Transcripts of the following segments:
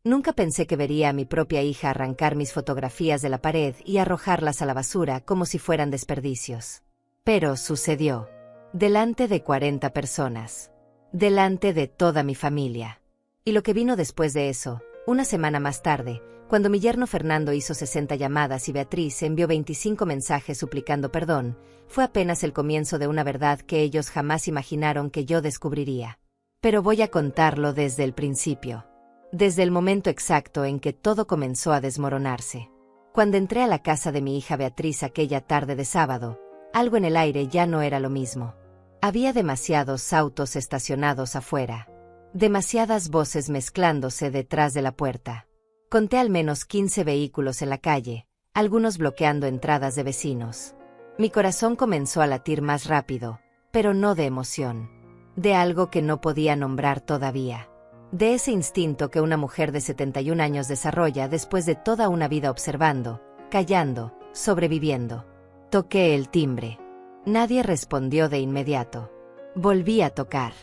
Nunca pensé que vería a mi propia hija arrancar mis fotografías de la pared y arrojarlas a la basura como si fueran desperdicios. Pero sucedió. Delante de 40 personas. Delante de toda mi familia. Y lo que vino después de eso, una semana más tarde, cuando mi yerno Fernando hizo 60 llamadas y Beatriz envió 25 mensajes suplicando perdón, fue apenas el comienzo de una verdad que ellos jamás imaginaron que yo descubriría. Pero voy a contarlo desde el principio. Desde el momento exacto en que todo comenzó a desmoronarse. Cuando entré a la casa de mi hija Beatriz aquella tarde de sábado, algo en el aire ya no era lo mismo. Había demasiados autos estacionados afuera. Demasiadas voces mezclándose detrás de la puerta. Conté al menos 15 vehículos en la calle, algunos bloqueando entradas de vecinos. Mi corazón comenzó a latir más rápido, pero no de emoción. De algo que no podía nombrar todavía. De ese instinto que una mujer de 71 años desarrolla después de toda una vida observando, callando, sobreviviendo. Toqué el timbre. Nadie respondió de inmediato. Volví a tocar.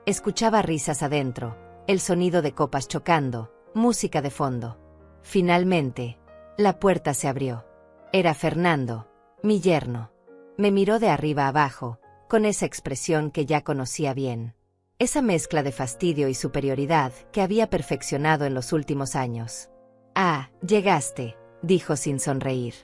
Escuchaba risas adentro, el sonido de copas chocando, música de fondo. Finalmente, la puerta se abrió. Era Fernando, mi yerno. Me miró de arriba abajo, con esa expresión que ya conocía bien. Esa mezcla de fastidio y superioridad que había perfeccionado en los últimos años. «Ah, llegaste», dijo sin sonreír.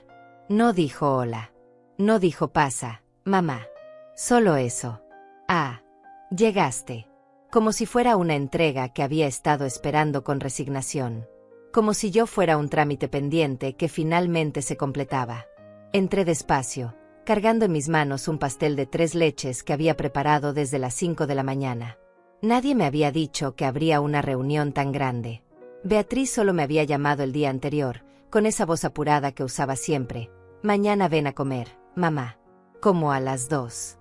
No dijo hola. No dijo pasa, mamá. Solo eso. «Ah, llegaste». Como si fuera una entrega que había estado esperando con resignación. Como si yo fuera un trámite pendiente que finalmente se completaba. Entré despacio, cargando en mis manos un pastel de 3 leches que había preparado desde las 5 de la mañana. Nadie me había dicho que habría una reunión tan grande. Beatriz solo me había llamado el día anterior, con esa voz apurada que usaba siempre. «Mañana ven a comer, mamá». Como a las 2.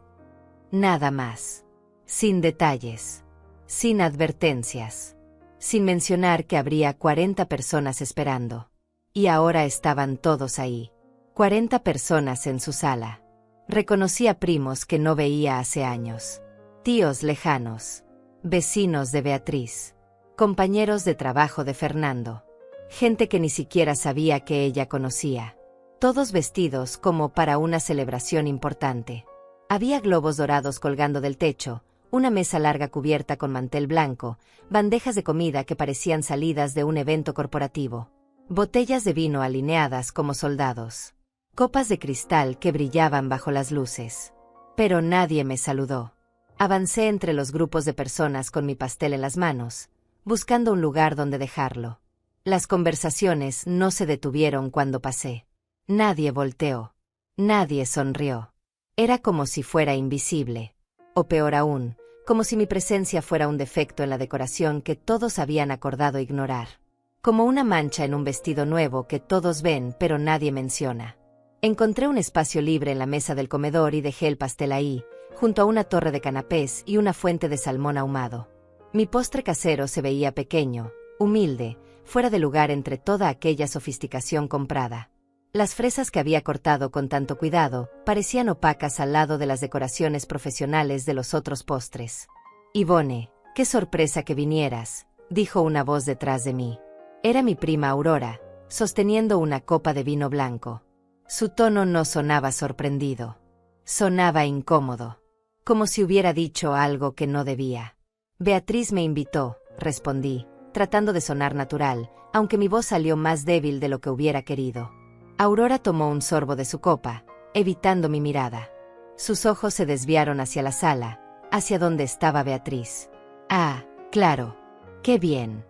Nada más. Sin detalles. Sin advertencias. Sin mencionar que habría 40 personas esperando. Y ahora estaban todos ahí. 40 personas en su sala. Reconocí a primos que no veía hace años. Tíos lejanos. Vecinos de Beatriz. Compañeros de trabajo de Fernando. Gente que ni siquiera sabía que ella conocía. Todos vestidos como para una celebración importante. Había globos dorados colgando del techo, una mesa larga cubierta con mantel blanco, bandejas de comida que parecían salidas de un evento corporativo. Botellas de vino alineadas como soldados. Copas de cristal que brillaban bajo las luces. Pero nadie me saludó. Avancé entre los grupos de personas con mi pastel en las manos, buscando un lugar donde dejarlo. Las conversaciones no se detuvieron cuando pasé. Nadie volteó. Nadie sonrió. Era como si fuera invisible. O peor aún, como si mi presencia fuera un defecto en la decoración que todos habían acordado ignorar. Como una mancha en un vestido nuevo que todos ven pero nadie menciona. Encontré un espacio libre en la mesa del comedor y dejé el pastel ahí, junto a una torre de canapés y una fuente de salmón ahumado. Mi postre casero se veía pequeño, humilde, fuera de lugar entre toda aquella sofisticación comprada. Las fresas que había cortado con tanto cuidado parecían opacas al lado de las decoraciones profesionales de los otros postres. «Ivone, qué sorpresa que vinieras», dijo una voz detrás de mí. Era mi prima Aurora, sosteniendo una copa de vino blanco. Su tono no sonaba sorprendido. Sonaba incómodo. Como si hubiera dicho algo que no debía. «Beatriz me invitó», respondí, tratando de sonar natural, aunque mi voz salió más débil de lo que hubiera querido. Aurora tomó un sorbo de su copa, evitando mi mirada. Sus ojos se desviaron hacia la sala, hacia donde estaba Beatriz. «Ah, claro. Qué bien».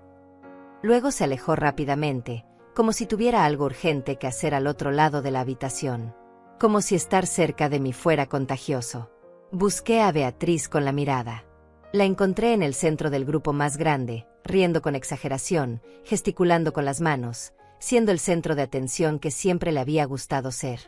Luego se alejó rápidamente, como si tuviera algo urgente que hacer al otro lado de la habitación. Como si estar cerca de mí fuera contagioso. Busqué a Beatriz con la mirada. La encontré en el centro del grupo más grande, riendo con exageración, gesticulando con las manos, siendo el centro de atención que siempre le había gustado ser.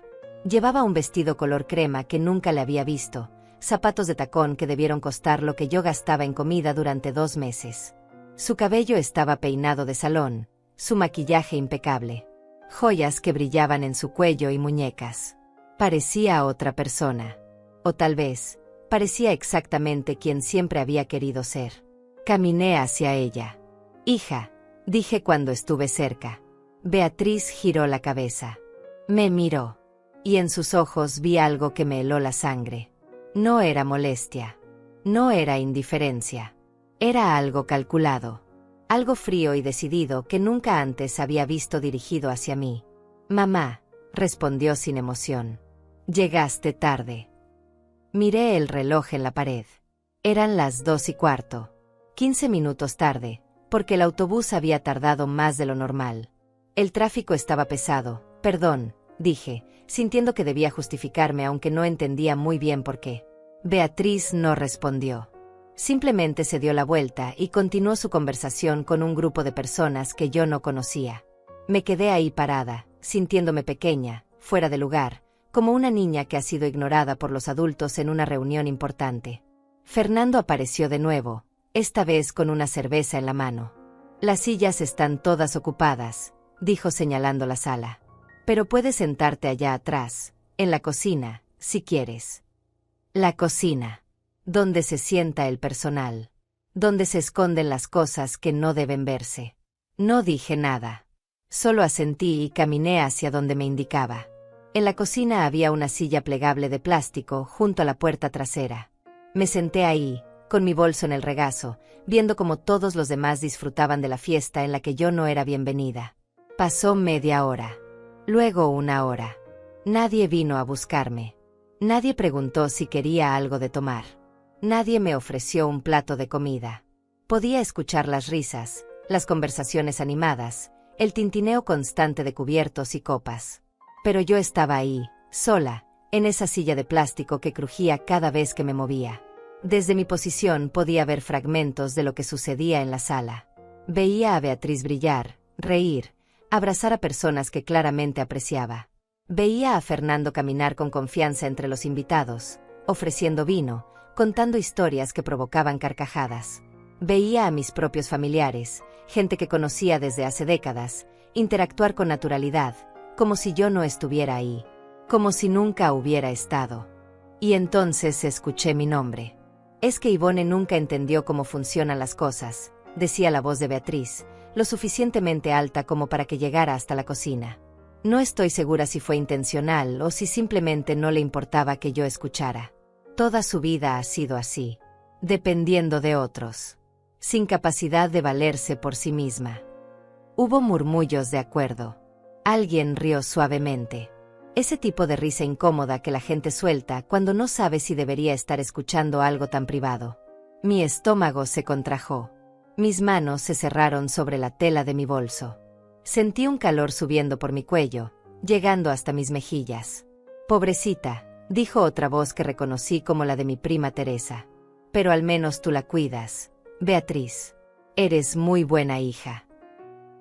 Llevaba un vestido color crema que nunca le había visto, zapatos de tacón que debieron costar lo que yo gastaba en comida durante 2 meses. Su cabello estaba peinado de salón, su maquillaje impecable, joyas que brillaban en su cuello y muñecas. Parecía otra persona. O tal vez, parecía exactamente quien siempre había querido ser. Caminé hacia ella. «Hija», dije cuando estuve cerca. Beatriz giró la cabeza. Me miró. Y en sus ojos vi algo que me heló la sangre. No era molestia. No era indiferencia. Era algo calculado. Algo frío y decidido que nunca antes había visto dirigido hacia mí. Mamá, respondió sin emoción. Llegaste tarde. Miré el reloj en la pared. Eran las 2:15. 15 minutos tarde, porque el autobús había tardado más de lo normal. El tráfico estaba pesado. Perdón, dije, sintiendo que debía justificarme aunque no entendía muy bien por qué. Beatriz no respondió. Simplemente se dio la vuelta y continuó su conversación con un grupo de personas que yo no conocía. Me quedé ahí parada, sintiéndome pequeña, fuera de lugar, como una niña que ha sido ignorada por los adultos en una reunión importante. Fernando apareció de nuevo, esta vez con una cerveza en la mano. Las sillas están todas ocupadas, dijo señalando la sala. Pero puedes sentarte allá atrás, en la cocina, si quieres. La cocina. Donde se sienta el personal. Donde se esconden las cosas que no deben verse. No dije nada. Solo asentí y caminé hacia donde me indicaba. En la cocina había una silla plegable de plástico junto a la puerta trasera. Me senté ahí, con mi bolso en el regazo, viendo cómo todos los demás disfrutaban de la fiesta en la que yo no era bienvenida. Pasó media hora. Luego 1 hora. Nadie vino a buscarme. Nadie preguntó si quería algo de tomar. Nadie me ofreció un plato de comida. Podía escuchar las risas, las conversaciones animadas, el tintineo constante de cubiertos y copas. Pero yo estaba ahí, sola, en esa silla de plástico que crujía cada vez que me movía. Desde mi posición podía ver fragmentos de lo que sucedía en la sala. Veía a Beatriz brillar, reír, abrazar a personas que claramente apreciaba. Veía a Fernando caminar con confianza entre los invitados, ofreciendo vino, contando historias que provocaban carcajadas. Veía a mis propios familiares, gente que conocía desde hace décadas, interactuar con naturalidad, como si yo no estuviera ahí, como si nunca hubiera estado. Y entonces escuché mi nombre. Es que Ivone nunca entendió cómo funcionan las cosas, decía la voz de Beatriz, lo suficientemente alta como para que llegara hasta la cocina. No estoy segura si fue intencional o si simplemente no le importaba que yo escuchara. Toda su vida ha sido así, dependiendo de otros, sin capacidad de valerse por sí misma. Hubo murmullos de acuerdo. Alguien rió suavemente. Ese tipo de risa incómoda que la gente suelta cuando no sabe si debería estar escuchando algo tan privado. Mi estómago se contrajo. Mis manos se cerraron sobre la tela de mi bolso. Sentí un calor subiendo por mi cuello, llegando hasta mis mejillas. Pobrecita, dijo otra voz que reconocí como la de mi prima Teresa. Pero al menos tú la cuidas, Beatriz. Eres muy buena hija.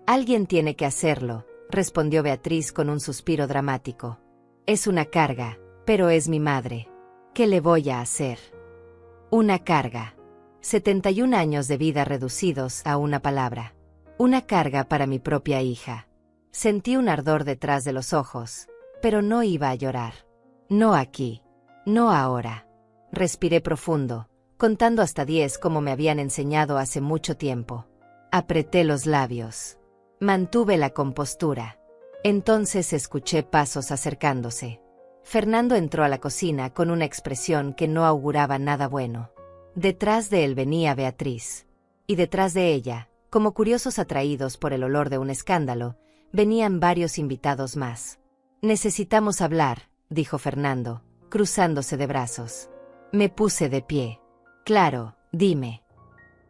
Alguien tiene que hacerlo, respondió Beatriz con un suspiro dramático. Es una carga, pero es mi madre. ¿Qué le voy a hacer? Una carga. 71 años de vida reducidos a una palabra. Una carga para mi propia hija. Sentí un ardor detrás de los ojos, pero no iba a llorar. No aquí. No ahora. Respiré profundo, contando hasta 10 como me habían enseñado hace mucho tiempo. Apreté los labios. Mantuve la compostura. Entonces escuché pasos acercándose. Fernando entró a la cocina con una expresión que no auguraba nada bueno. Detrás de él venía Beatriz. Y detrás de ella, como curiosos atraídos por el olor de un escándalo, venían varios invitados más. Necesitamos hablar, dijo Fernando, cruzándose de brazos. Me puse de pie. Claro, dime.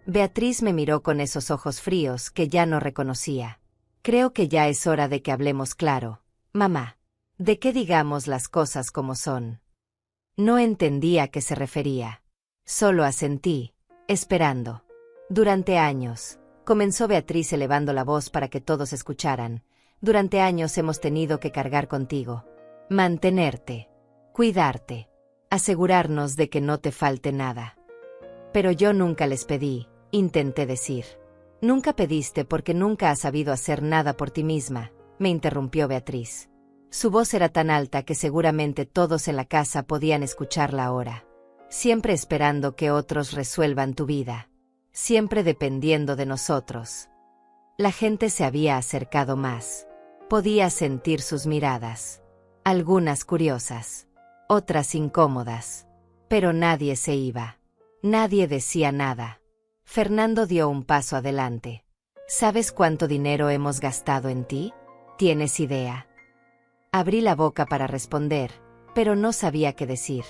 Beatriz me miró con esos ojos fríos que ya no reconocía. Creo que ya es hora de que hablemos claro, mamá. De que digamos las cosas como son. No entendía a qué se refería. Solo asentí, esperando. Durante años, comenzó Beatriz elevando la voz para que todos escucharan. Durante años hemos tenido que cargar contigo. Mantenerte. Cuidarte. Asegurarnos de que no te falte nada. Pero yo nunca les pedí, intenté decir. Nunca pediste porque nunca has sabido hacer nada por ti misma, me interrumpió Beatriz. Su voz era tan alta que seguramente todos en la casa podían escucharla ahora. Siempre esperando que otros resuelvan tu vida. Siempre dependiendo de nosotros. La gente se había acercado más. Podía sentir sus miradas. Algunas curiosas, otras incómodas. Pero nadie se iba. Nadie decía nada. Fernando dio un paso adelante. ¿Sabes cuánto dinero hemos gastado en ti? ¿Tienes idea? Abrí la boca para responder, pero no sabía qué decir.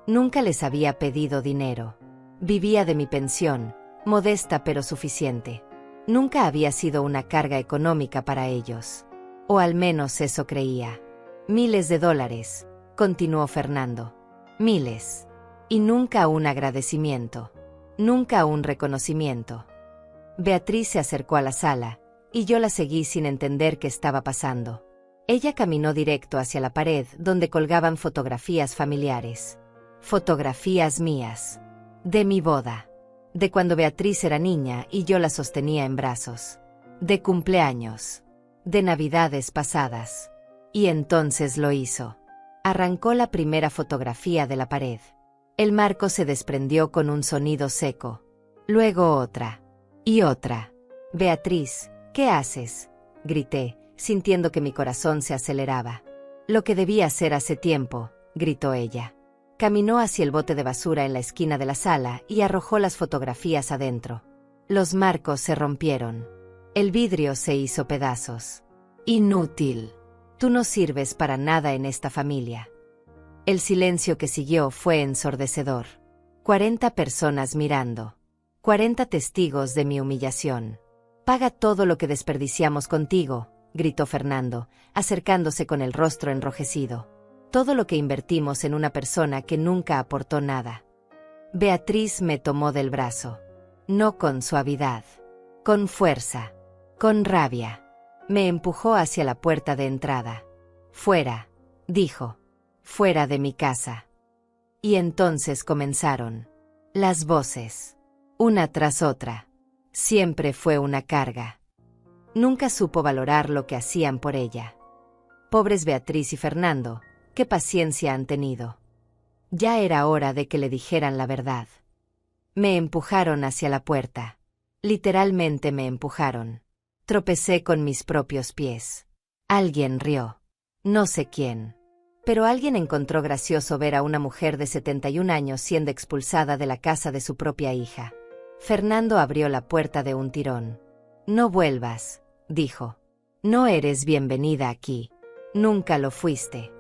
Nunca les había pedido dinero. Vivía de mi pensión, modesta pero suficiente. Nunca había sido una carga económica para ellos. O al menos eso creía. Miles de dólares, continuó Fernando. Miles. Y nunca un agradecimiento. Nunca un reconocimiento. Beatriz se acercó a la sala, y yo la seguí sin entender qué estaba pasando. Ella caminó directo hacia la pared donde colgaban fotografías familiares. Fotografías mías. De mi boda. De cuando Beatriz era niña y yo la sostenía en brazos. De cumpleaños. De navidades pasadas. Y entonces lo hizo. Arrancó la primera fotografía de la pared. El marco se desprendió con un sonido seco. Luego otra. Y otra. Beatriz, ¿qué haces? Grité, sintiendo que mi corazón se aceleraba. Lo que debía hacer hace tiempo, gritó ella. Caminó hacia el bote de basura en la esquina de la sala y arrojó las fotografías adentro. Los marcos se rompieron. El vidrio se hizo pedazos. Inútil. Tú no sirves para nada en esta familia. El silencio que siguió fue ensordecedor. 40 personas mirando. 40 testigos de mi humillación. Paga todo lo que desperdiciamos contigo, gritó Fernando, acercándose con el rostro enrojecido. Todo lo que invertimos en una persona que nunca aportó nada. Beatriz me tomó del brazo. No con suavidad. Con fuerza. Con rabia. Me empujó hacia la puerta de entrada. Fuera, dijo. Fuera de mi casa. Y entonces comenzaron. Las voces. Una tras otra. Siempre fue una carga. Nunca supo valorar lo que hacían por ella. Pobres Beatriz y Fernando, qué paciencia han tenido. Ya era hora de que le dijeran la verdad. Me empujaron hacia la puerta. Literalmente me empujaron. Tropecé con mis propios pies. Alguien rió. No sé quién. Pero alguien encontró gracioso ver a una mujer de 71 años siendo expulsada de la casa de su propia hija. Fernando abrió la puerta de un tirón. No vuelvas, dijo. No eres bienvenida aquí. Nunca lo fuiste.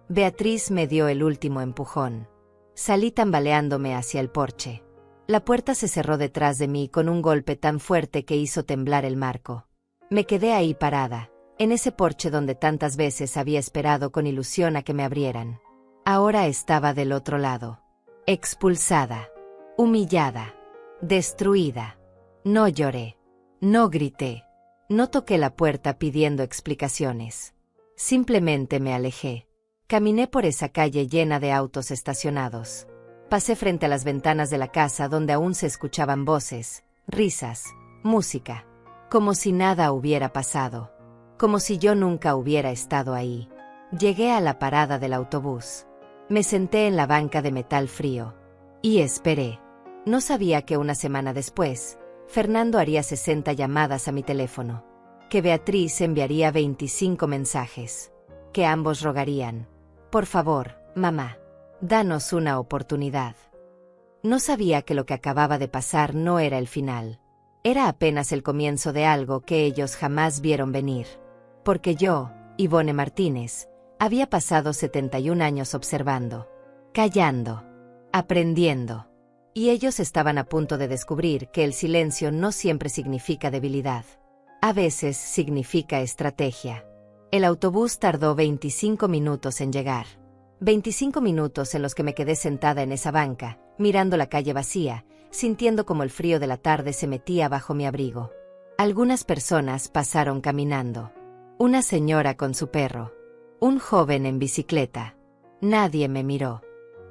Beatriz me dio el último empujón. Salí tambaleándome hacia el porche. La puerta se cerró detrás de mí con un golpe tan fuerte que hizo temblar el marco. Me quedé ahí parada, en ese porche donde tantas veces había esperado con ilusión a que me abrieran. Ahora estaba del otro lado. Expulsada. Humillada. Destruida. No lloré. No grité. No toqué la puerta pidiendo explicaciones. Simplemente me alejé. Caminé por esa calle llena de autos estacionados. Pasé frente a las ventanas de la casa donde aún se escuchaban voces, risas, música. Como si nada hubiera pasado. Como si yo nunca hubiera estado ahí. Llegué a la parada del autobús. Me senté en la banca de metal frío. Y esperé. No sabía que una semana después, Fernando haría 60 llamadas a mi teléfono. Que Beatriz enviaría 25 mensajes. Que ambos rogarían. Por favor, mamá, danos una oportunidad. No sabía que lo que acababa de pasar no era el final. Era apenas el comienzo de algo que ellos jamás vieron venir. Porque yo, Ivone Martínez, había pasado 71 años observando, callando, aprendiendo. Y ellos estaban a punto de descubrir que el silencio no siempre significa debilidad. A veces significa estrategia. El autobús tardó 25 minutos en llegar. 25 minutos en los que me quedé sentada en esa banca, mirando la calle vacía, sintiendo como el frío de la tarde se metía bajo mi abrigo. Algunas personas pasaron caminando. Una señora con su perro. Un joven en bicicleta. Nadie me miró.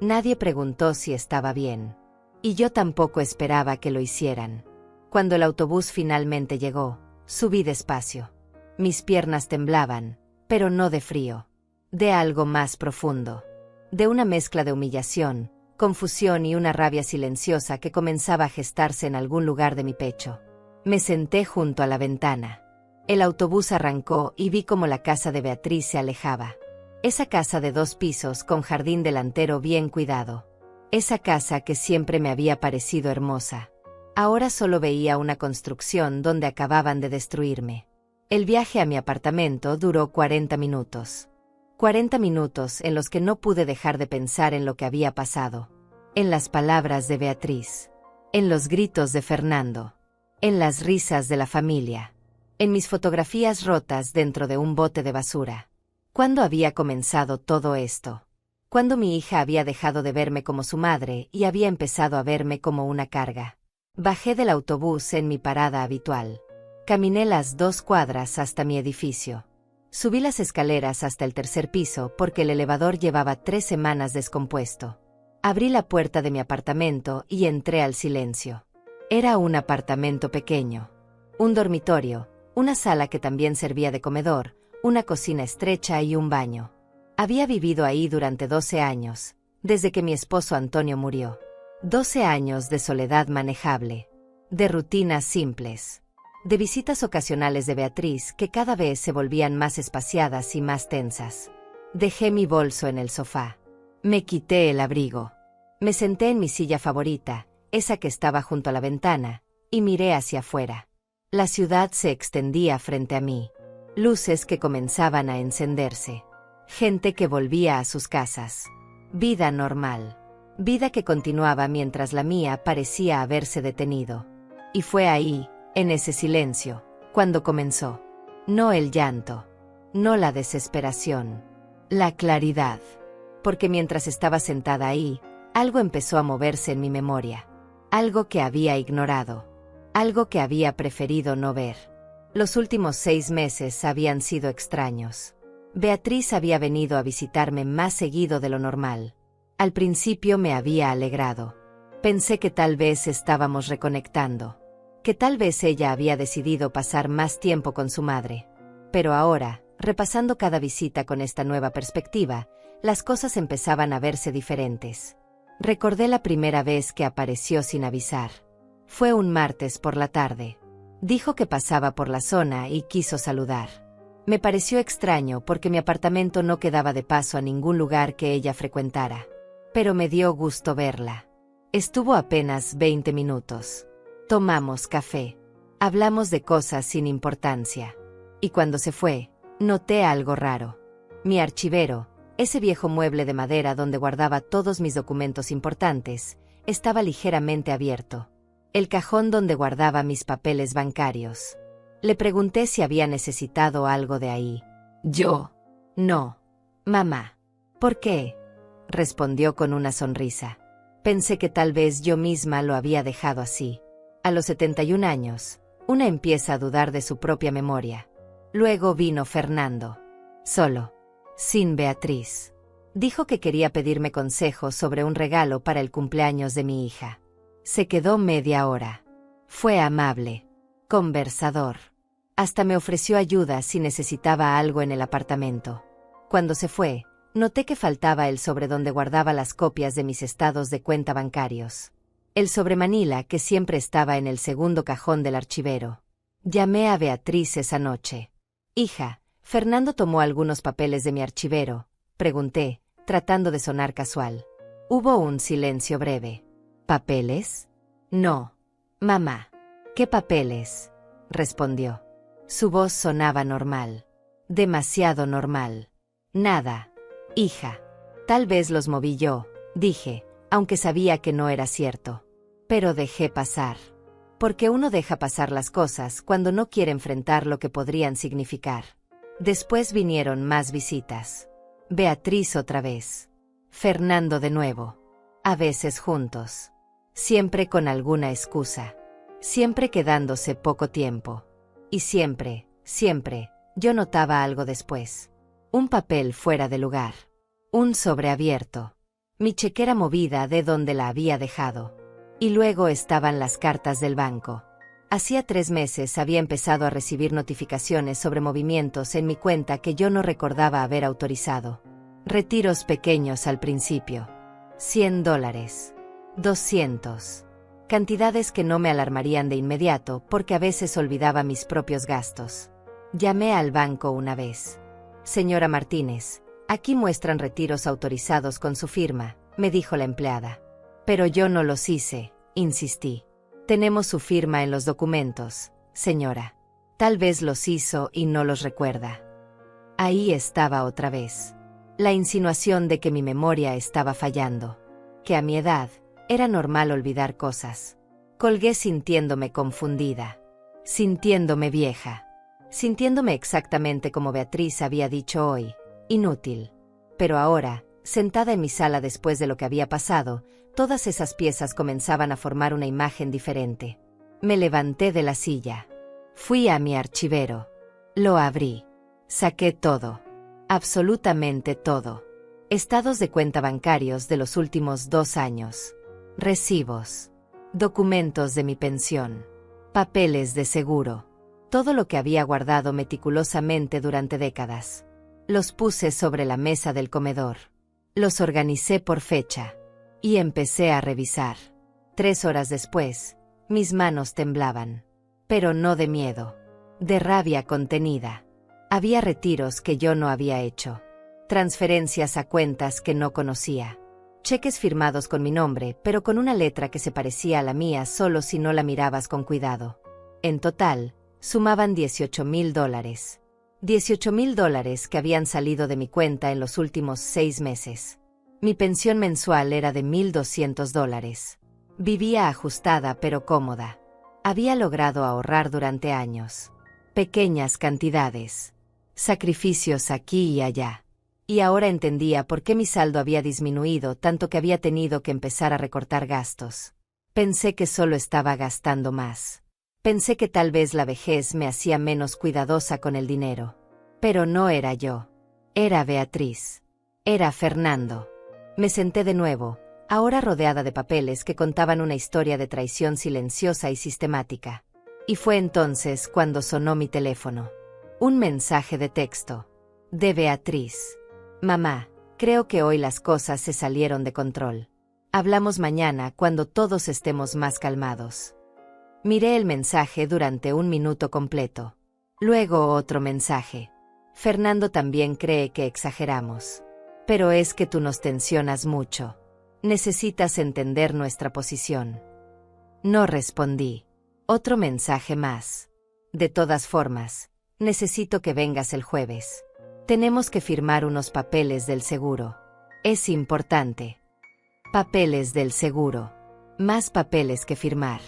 Nadie preguntó si estaba bien. Y yo tampoco esperaba que lo hicieran. Cuando el autobús finalmente llegó, subí despacio. Mis piernas temblaban, pero no de frío. De algo más profundo. De una mezcla de humillación, confusión y una rabia silenciosa que comenzaba a gestarse en algún lugar de mi pecho. Me senté junto a la ventana. El autobús arrancó y vi cómo la casa de Beatriz se alejaba. Esa casa de 2 pisos con jardín delantero bien cuidado. Esa casa que siempre me había parecido hermosa. Ahora solo veía una construcción donde acababan de destruirme. El viaje a mi apartamento duró 40 minutos. 40 minutos en los que no pude dejar de pensar en lo que había pasado. En las palabras de Beatriz. En los gritos de Fernando. En las risas de la familia. En mis fotografías rotas dentro de un bote de basura. ¿Cuándo había comenzado todo esto? Cuando mi hija había dejado de verme como su madre y había empezado a verme como una carga. Bajé del autobús en mi parada habitual. Caminé las 2 cuadras hasta mi edificio. Subí las escaleras hasta el 3er piso porque el elevador llevaba 3 semanas descompuesto. Abrí la puerta de mi apartamento y entré al silencio. Era un apartamento pequeño. Un dormitorio, una sala que también servía de comedor, una cocina estrecha y un baño. Había vivido ahí durante 12 años, desde que mi esposo Antonio murió. 12 años de soledad manejable, de rutinas simples, de visitas ocasionales de Beatriz que cada vez se volvían más espaciadas y más tensas. Dejé mi bolso en el sofá. Me quité el abrigo. Me senté en mi silla favorita, esa que estaba junto a la ventana, y miré hacia afuera. La ciudad se extendía frente a mí. Luces que comenzaban a encenderse. Gente que volvía a sus casas. Vida normal. Vida que continuaba mientras la mía parecía haberse detenido. Y fue ahí, en ese silencio, cuando comenzó. No el llanto. No la desesperación. La claridad. Porque mientras estaba sentada ahí, algo empezó a moverse en mi memoria. Algo que había ignorado. Algo que había preferido no ver. Los últimos 6 meses habían sido extraños. Beatriz había venido a visitarme más seguido de lo normal. Al principio me había alegrado. Pensé que tal vez estábamos reconectando. Que tal vez ella había decidido pasar más tiempo con su madre. Pero ahora, repasando cada visita con esta nueva perspectiva, las cosas empezaban a verse diferentes. Recordé la primera vez que apareció sin avisar. Fue un martes por la tarde. Dijo que pasaba por la zona y quiso saludar. Me pareció extraño porque mi apartamento no quedaba de paso a ningún lugar que ella frecuentara. Pero me dio gusto verla. Estuvo apenas 20 minutos. Tomamos café. Hablamos de cosas sin importancia. Y cuando se fue, noté algo raro. Mi archivero, ese viejo mueble de madera donde guardaba todos mis documentos importantes, estaba ligeramente abierto. El cajón donde guardaba mis papeles bancarios. Le pregunté si había necesitado algo de ahí. Yo. No. Mamá. ¿Por qué? Respondió con una sonrisa. Pensé que tal vez yo misma lo había dejado así. A los 71 años, una empieza a dudar de su propia memoria. Luego vino Fernando. Solo. Sin Beatriz. Dijo que quería pedirme consejos sobre un regalo para el cumpleaños de mi hija. Se quedó media hora. Fue amable. Conversador. Hasta me ofreció ayuda si necesitaba algo en el apartamento. Cuando se fue, noté que faltaba el sobre donde guardaba las copias de mis estados de cuenta bancarios. El sobre Manila que siempre estaba en el segundo cajón del archivero. Llamé a Beatriz esa noche. Hija, Fernando tomó algunos papeles de mi archivero, pregunté, tratando de sonar casual. Hubo un silencio breve. ¿Papeles? No. Mamá. ¿Qué papeles? Respondió. Su voz sonaba normal. Demasiado normal. Nada. Hija. Tal vez los moví yo, dije, aunque sabía que no era cierto. Pero dejé pasar. Porque uno deja pasar las cosas cuando no quiere enfrentar lo que podrían significar. Después vinieron más visitas. Beatriz otra vez. Fernando de nuevo. A veces juntos. Siempre con alguna excusa. Siempre quedándose poco tiempo. Y siempre, yo notaba algo después. Un papel fuera de lugar. Un sobre abierto. Mi chequera movida de donde la había dejado. Y luego estaban las cartas del banco. Hacía 3 meses había empezado a recibir notificaciones sobre movimientos en mi cuenta que yo no recordaba haber autorizado. Retiros pequeños al principio. $100. 200. Cantidades que no me alarmarían de inmediato porque a veces olvidaba mis propios gastos. Llamé al banco una vez. Señora Martínez, aquí muestran retiros autorizados con su firma, me dijo la empleada. Pero yo no los hice, insistí. Tenemos su firma en los documentos, señora. Tal vez los hizo y no los recuerda. Ahí estaba otra vez. La insinuación de que mi memoria estaba fallando. Que a mi edad, era normal olvidar cosas. Colgué sintiéndome confundida. Sintiéndome vieja. Sintiéndome exactamente como Beatriz había dicho hoy. Inútil. Pero ahora, sentada en mi sala después de lo que había pasado, todas esas piezas comenzaban a formar una imagen diferente. Me levanté de la silla. Fui a mi archivero. Lo abrí. Saqué todo. Absolutamente todo. Estados de cuenta bancarios de los últimos 2 años. Recibos. Documentos de mi pensión. Papeles de seguro. Todo lo que había guardado meticulosamente durante décadas. Los puse sobre la mesa del comedor. Los organicé por fecha. Y empecé a revisar. 3 horas después, mis manos temblaban. Pero no de miedo. De rabia contenida. Había retiros que yo no había hecho. Transferencias a cuentas que no conocía. Cheques firmados con mi nombre, pero con una letra que se parecía a la mía solo si no la mirabas con cuidado. En total, sumaban $18,000. $18,000 que habían salido de mi cuenta en los últimos 6 meses. Mi pensión mensual era de $1,200. Vivía ajustada pero cómoda. Había logrado ahorrar durante años. Pequeñas cantidades. Sacrificios aquí y allá. Y ahora entendía por qué mi saldo había disminuido tanto que había tenido que empezar a recortar gastos. Pensé que solo estaba gastando más. Pensé que tal vez la vejez me hacía menos cuidadosa con el dinero. Pero no era yo. Era Beatriz. Era Fernando. Me senté de nuevo, ahora rodeada de papeles que contaban una historia de traición silenciosa y sistemática. Y fue entonces cuando sonó mi teléfono. Un mensaje de texto. De Beatriz. Mamá, creo que hoy las cosas se salieron de control. Hablamos mañana cuando todos estemos más calmados. Miré el mensaje durante 1 minuto completo. Luego otro mensaje. Fernando también cree que exageramos. Pero es que tú nos tensionas mucho. Necesitas entender nuestra posición. No respondí. Otro mensaje más. De todas formas, necesito que vengas el jueves. Tenemos que firmar unos papeles del seguro. Es importante. Papeles del seguro. Más papeles que firmar.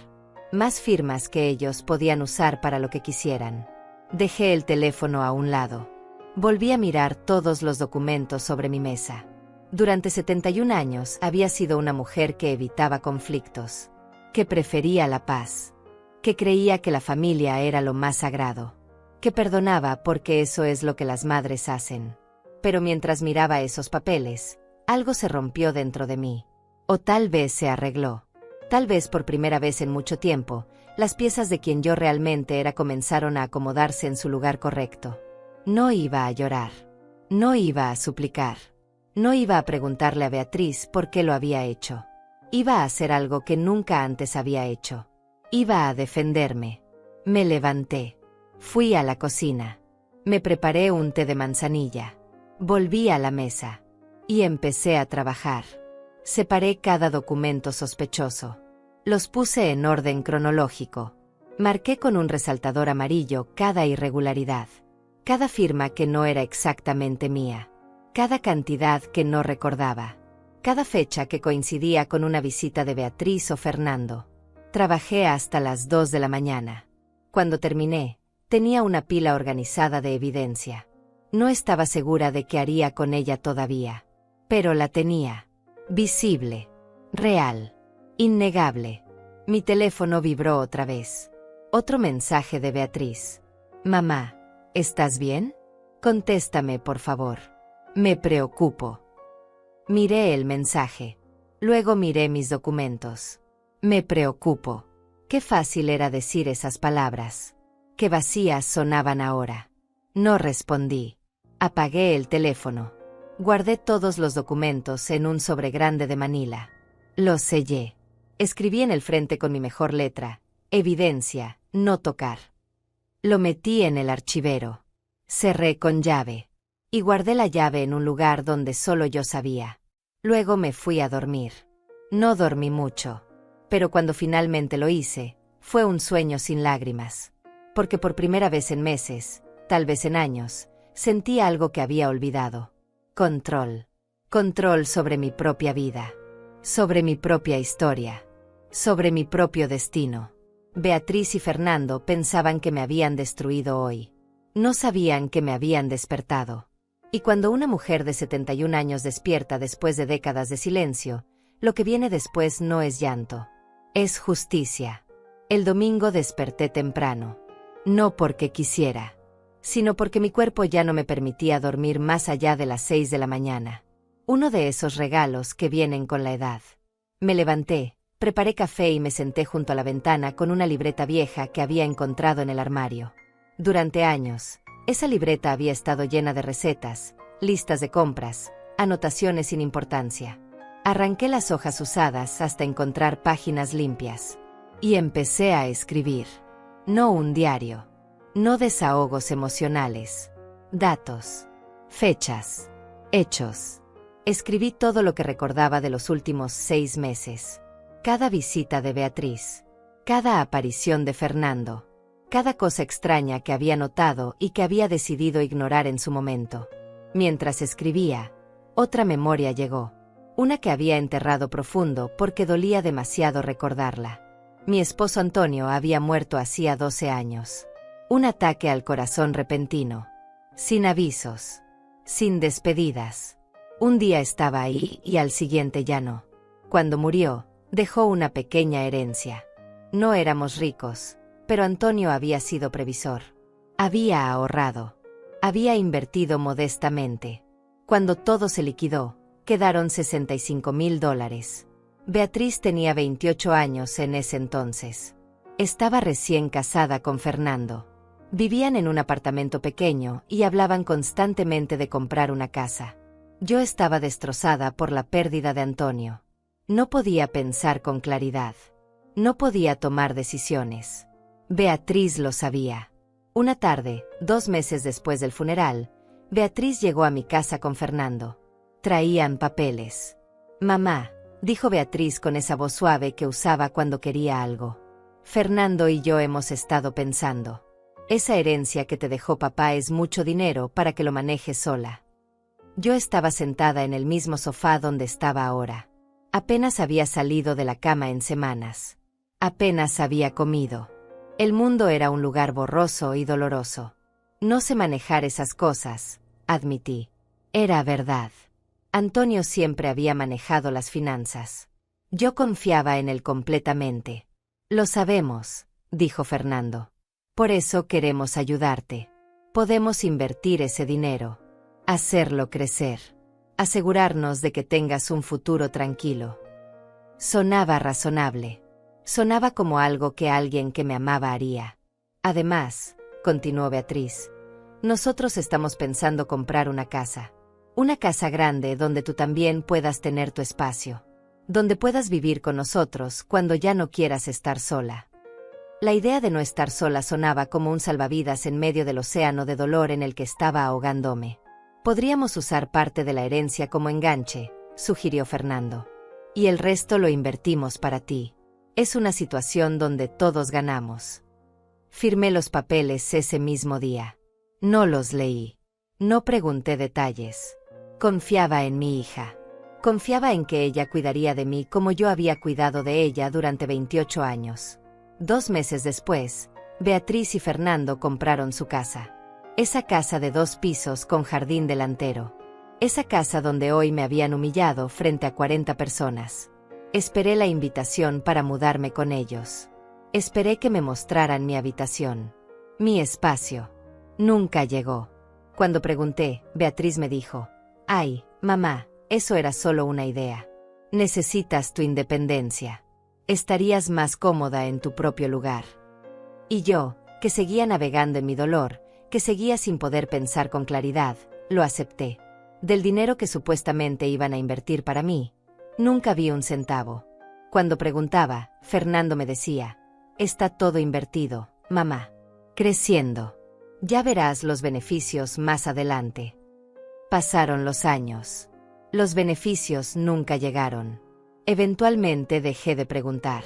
Más firmas que ellos podían usar para lo que quisieran. Dejé el teléfono a un lado. Volví a mirar todos los documentos sobre mi mesa. Durante 71 años había sido una mujer que evitaba conflictos. Que prefería la paz. Que creía que la familia era lo más sagrado. Que perdonaba porque eso es lo que las madres hacen. Pero mientras miraba esos papeles, algo se rompió dentro de mí. O tal vez se arregló. Tal vez por primera vez en mucho tiempo, las piezas de quien yo realmente era comenzaron a acomodarse en su lugar correcto. No iba a llorar. No iba a suplicar. No iba a preguntarle a Beatriz por qué lo había hecho. Iba a hacer algo que nunca antes había hecho. Iba a defenderme. Me levanté. Fui a la cocina. Me preparé un té de manzanilla. Volví a la mesa. Y empecé a trabajar. Separé cada documento sospechoso. Los puse en orden cronológico. Marqué con un resaltador amarillo cada irregularidad. Cada firma que no era exactamente mía. Cada cantidad que no recordaba. Cada fecha que coincidía con una visita de Beatriz o Fernando. Trabajé hasta las 2 de la mañana. Cuando terminé, tenía una pila organizada de evidencia. No estaba segura de qué haría con ella todavía. Pero la tenía. Visible. Real. Innegable. Mi teléfono vibró otra vez. Otro mensaje de Beatriz. Mamá, ¿estás bien? Contéstame, por favor. Me preocupo. Miré el mensaje. Luego miré mis documentos. Me preocupo. Qué fácil era decir esas palabras. Qué vacías sonaban ahora. No respondí. Apagué el teléfono. Guardé todos los documentos en un sobre grande de Manila. Los sellé. Escribí en el frente con mi mejor letra: evidencia, no tocar. Lo metí en el archivero. Cerré con llave. Y guardé la llave en un lugar donde solo yo sabía. Luego me fui a dormir. No dormí mucho. Pero cuando finalmente lo hice, fue un sueño sin lágrimas. Porque por primera vez en meses, tal vez en años, sentí algo que había olvidado. Control. Control sobre mi propia vida. Sobre mi propia historia. Sobre mi propio destino. Beatriz y Fernando pensaban que me habían destruido hoy. No sabían que me habían despertado. Y cuando una mujer de 71 años despierta después de décadas de silencio, lo que viene después no es llanto. Es justicia. El domingo desperté temprano. No porque quisiera, sino porque mi cuerpo ya no me permitía dormir más allá de las 6 de la mañana. Uno de esos regalos que vienen con la edad. Me levanté, preparé café y me senté junto a la ventana con una libreta vieja que había encontrado en el armario. Durante años, esa libreta había estado llena de recetas, listas de compras, anotaciones sin importancia. Arranqué las hojas usadas hasta encontrar páginas limpias. Y empecé a escribir. No un diario. No desahogos emocionales. Datos. Fechas. Hechos. Escribí todo lo que recordaba de los últimos 6 meses. Cada visita de Beatriz. Cada aparición de Fernando. Cada cosa extraña que había notado y que había decidido ignorar en su momento. Mientras escribía, otra memoria llegó. Una que había enterrado profundo porque dolía demasiado recordarla. Mi esposo Antonio había muerto hacía 12 años. Un ataque al corazón repentino. Sin avisos. Sin despedidas. Un día estaba ahí y al siguiente ya no. Cuando murió, dejó una pequeña herencia. No éramos ricos, pero Antonio había sido previsor. Había ahorrado. Había invertido modestamente. Cuando todo se liquidó, quedaron $65,000. Beatriz tenía 28 años en ese entonces. Estaba recién casada con Fernando. Vivían en un apartamento pequeño y hablaban constantemente de comprar una casa. Yo estaba destrozada por la pérdida de Antonio. No podía pensar con claridad. No podía tomar decisiones. Beatriz lo sabía. Una tarde, 2 meses después del funeral, Beatriz llegó a mi casa con Fernando. Traían papeles. Mamá, dijo Beatriz con esa voz suave que usaba cuando quería algo. Fernando y yo hemos estado pensando. Esa herencia que te dejó papá es mucho dinero para que lo manejes sola. Yo estaba sentada en el mismo sofá donde estaba ahora. Apenas había salido de la cama en semanas. Apenas había comido. El mundo era un lugar borroso y doloroso. No sé manejar esas cosas, admití. Era verdad. Antonio siempre había manejado las finanzas. Yo confiaba en él completamente. Lo sabemos, dijo Fernando. Por eso queremos ayudarte. Podemos invertir ese dinero. Hacerlo crecer. Asegurarnos de que tengas un futuro tranquilo. Sonaba razonable. Sonaba como algo que alguien que me amaba haría. Además, continuó Beatriz, nosotros estamos pensando comprar una casa. Una casa grande donde tú también puedas tener tu espacio. Donde puedas vivir con nosotros cuando ya no quieras estar sola. La idea de no estar sola sonaba como un salvavidas en medio del océano de dolor en el que estaba ahogándome. Podríamos usar parte de la herencia como enganche, sugirió Fernando. Y el resto lo invertimos para ti. Es una situación donde todos ganamos. Firmé los papeles ese mismo día. No los leí. No pregunté detalles. Confiaba en mi hija. Confiaba en que ella cuidaría de mí como yo había cuidado de ella durante 28 años. 2 meses después, Beatriz y Fernando compraron su casa. Esa casa de 2 pisos con jardín delantero. Esa casa donde hoy me habían humillado frente a 40 personas. Esperé la invitación para mudarme con ellos. Esperé que me mostraran mi habitación. Mi espacio. Nunca llegó. Cuando pregunté, Beatriz me dijo: «Ay, mamá, eso era solo una idea. Necesitas tu independencia. Estarías más cómoda en tu propio lugar». Y yo, que seguía navegando en mi dolor, que seguía sin poder pensar con claridad, lo acepté. Del dinero que supuestamente iban a invertir para mí, nunca vi un centavo. Cuando preguntaba, Fernando me decía: está todo invertido, mamá. Creciendo. Ya verás los beneficios más adelante. Pasaron los años. Los beneficios nunca llegaron. Eventualmente dejé de preguntar.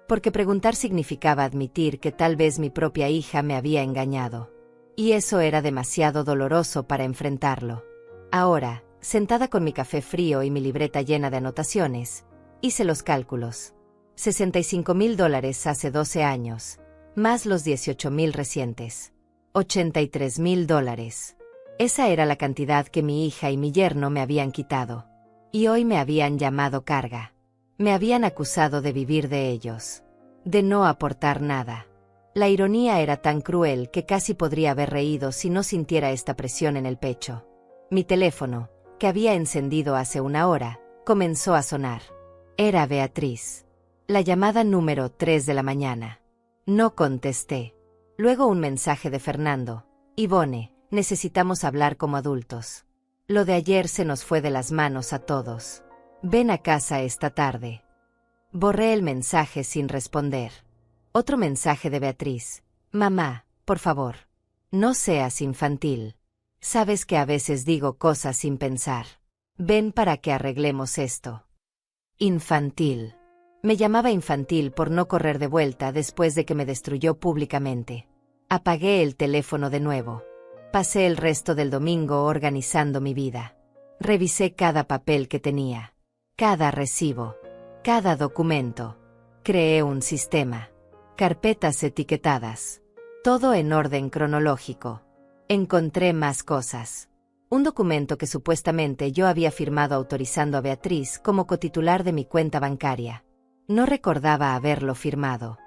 Porque preguntar significaba admitir que tal vez mi propia hija me había engañado. Y eso era demasiado doloroso para enfrentarlo. Ahora, sentada con mi café frío y mi libreta llena de anotaciones, hice los cálculos. $65,000 hace 12 años, más los 18,000 recientes. $83,000. Esa era la cantidad que mi hija y mi yerno me habían quitado. Y hoy me habían llamado carga. Me habían acusado de vivir de ellos. De no aportar nada. La ironía era tan cruel que casi podría haber reído si no sintiera esta presión en el pecho. Mi teléfono, que había encendido hace una hora, comenzó a sonar. Era Beatriz. La llamada número 3 de la mañana. No contesté. Luego un mensaje de Fernando. Ivone, necesitamos hablar como adultos. Lo de ayer se nos fue de las manos a todos. Ven a casa esta tarde. Borré el mensaje sin responder. Otro mensaje de Beatriz. Mamá, por favor. No seas infantil. Sabes que a veces digo cosas sin pensar. Ven para que arreglemos esto. Infantil. Me llamaba infantil por no correr de vuelta después de que me destruyó públicamente. Apagué el teléfono de nuevo. Pasé el resto del domingo organizando mi vida. Revisé cada papel que tenía. Cada recibo. Cada documento. Creé un sistema. Carpetas etiquetadas. Todo en orden cronológico. Encontré más cosas. Un documento que supuestamente yo había firmado autorizando a Beatriz como cotitular de mi cuenta bancaria. No recordaba haberlo firmado.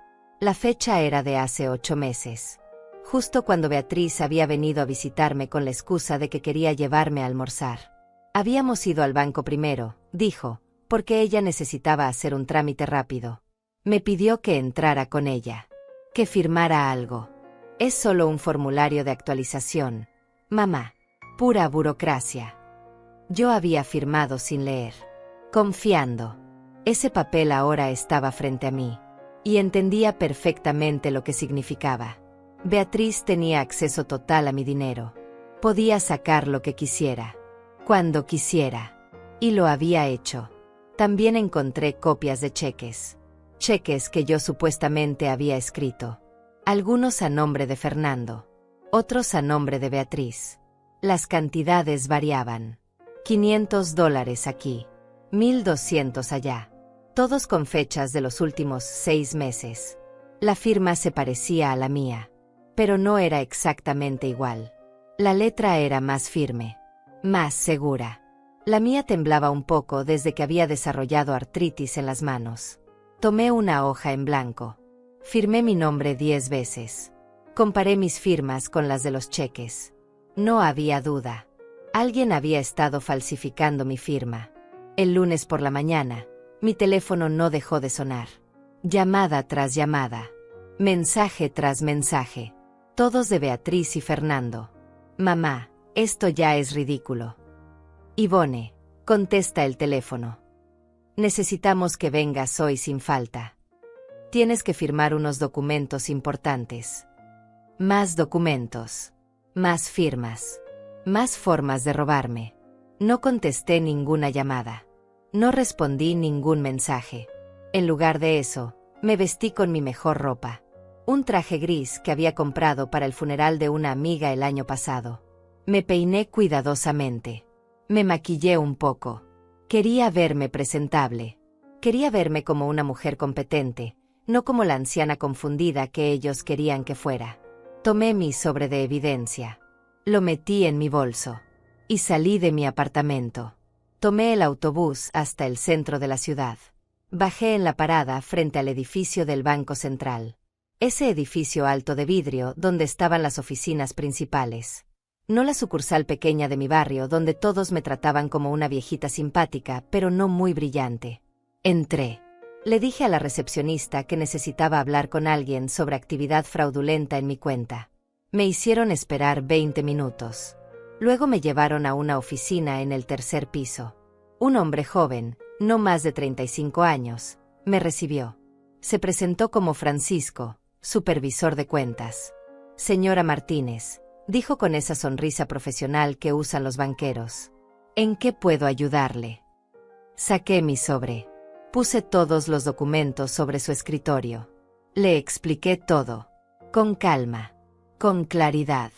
La fecha era de hace 8 meses. Justo cuando Beatriz había venido a visitarme con la excusa de que quería llevarme a almorzar. Habíamos ido al banco primero, dijo, porque ella necesitaba hacer un trámite rápido. Me pidió que entrara con ella. Que firmara algo. Es solo un formulario de actualización. Mamá. Pura burocracia. Yo había firmado sin leer. Confiando. Ese papel ahora estaba frente a mí. Y entendía perfectamente lo que significaba. Beatriz tenía acceso total a mi dinero. Podía sacar lo que quisiera. Cuando quisiera. Y lo había hecho. También encontré copias de cheques. Cheques que yo supuestamente había escrito. Algunos a nombre de Fernando. Otros a nombre de Beatriz. Las cantidades variaban. $500 aquí. 1,200 allá. Todos con fechas de los últimos 6 meses. La firma se parecía a la mía. Pero no era exactamente igual. La letra era más firme. Más segura. La mía temblaba un poco desde que había desarrollado artritis en las manos. Tomé una hoja en blanco. Firmé mi nombre 10 veces. Comparé mis firmas con las de los cheques. No había duda. Alguien había estado falsificando mi firma. El lunes por la mañana, mi teléfono no dejó de sonar. Llamada tras llamada. Mensaje tras mensaje. Todos de Beatriz y Fernando. Mamá, esto ya es ridículo. Ivone, contesta el teléfono. Necesitamos que vengas hoy sin falta. Tienes que firmar unos documentos importantes. Más documentos. Más firmas. Más formas de robarme. No contesté ninguna llamada. No respondí ningún mensaje. En lugar de eso, me vestí con mi mejor ropa. Un traje gris que había comprado para el funeral de una amiga el año pasado. Me peiné cuidadosamente. Me maquillé un poco. Quería verme presentable. Quería verme como una mujer competente, no como la anciana confundida que ellos querían que fuera. Tomé mi sobre de evidencia. Lo metí en mi bolso. Y salí de mi apartamento. Tomé el autobús hasta el centro de la ciudad. Bajé en la parada frente al edificio del Banco Central. Ese edificio alto de vidrio donde estaban las oficinas principales. No la sucursal pequeña de mi barrio donde todos me trataban como una viejita simpática, pero no muy brillante. Entré. Le dije a la recepcionista que necesitaba hablar con alguien sobre actividad fraudulenta en mi cuenta. Me hicieron esperar 20 minutos. Luego me llevaron a una oficina en el tercer piso. Un hombre joven, no más de 35 años, Me recibió. Se presentó como Francisco, supervisor de cuentas. Señora Martínez, dijo con esa sonrisa profesional que usan los banqueros. ¿En qué puedo ayudarle? Saqué mi sobre. Puse todos los documentos sobre su escritorio. Le expliqué todo. Con calma. Con claridad.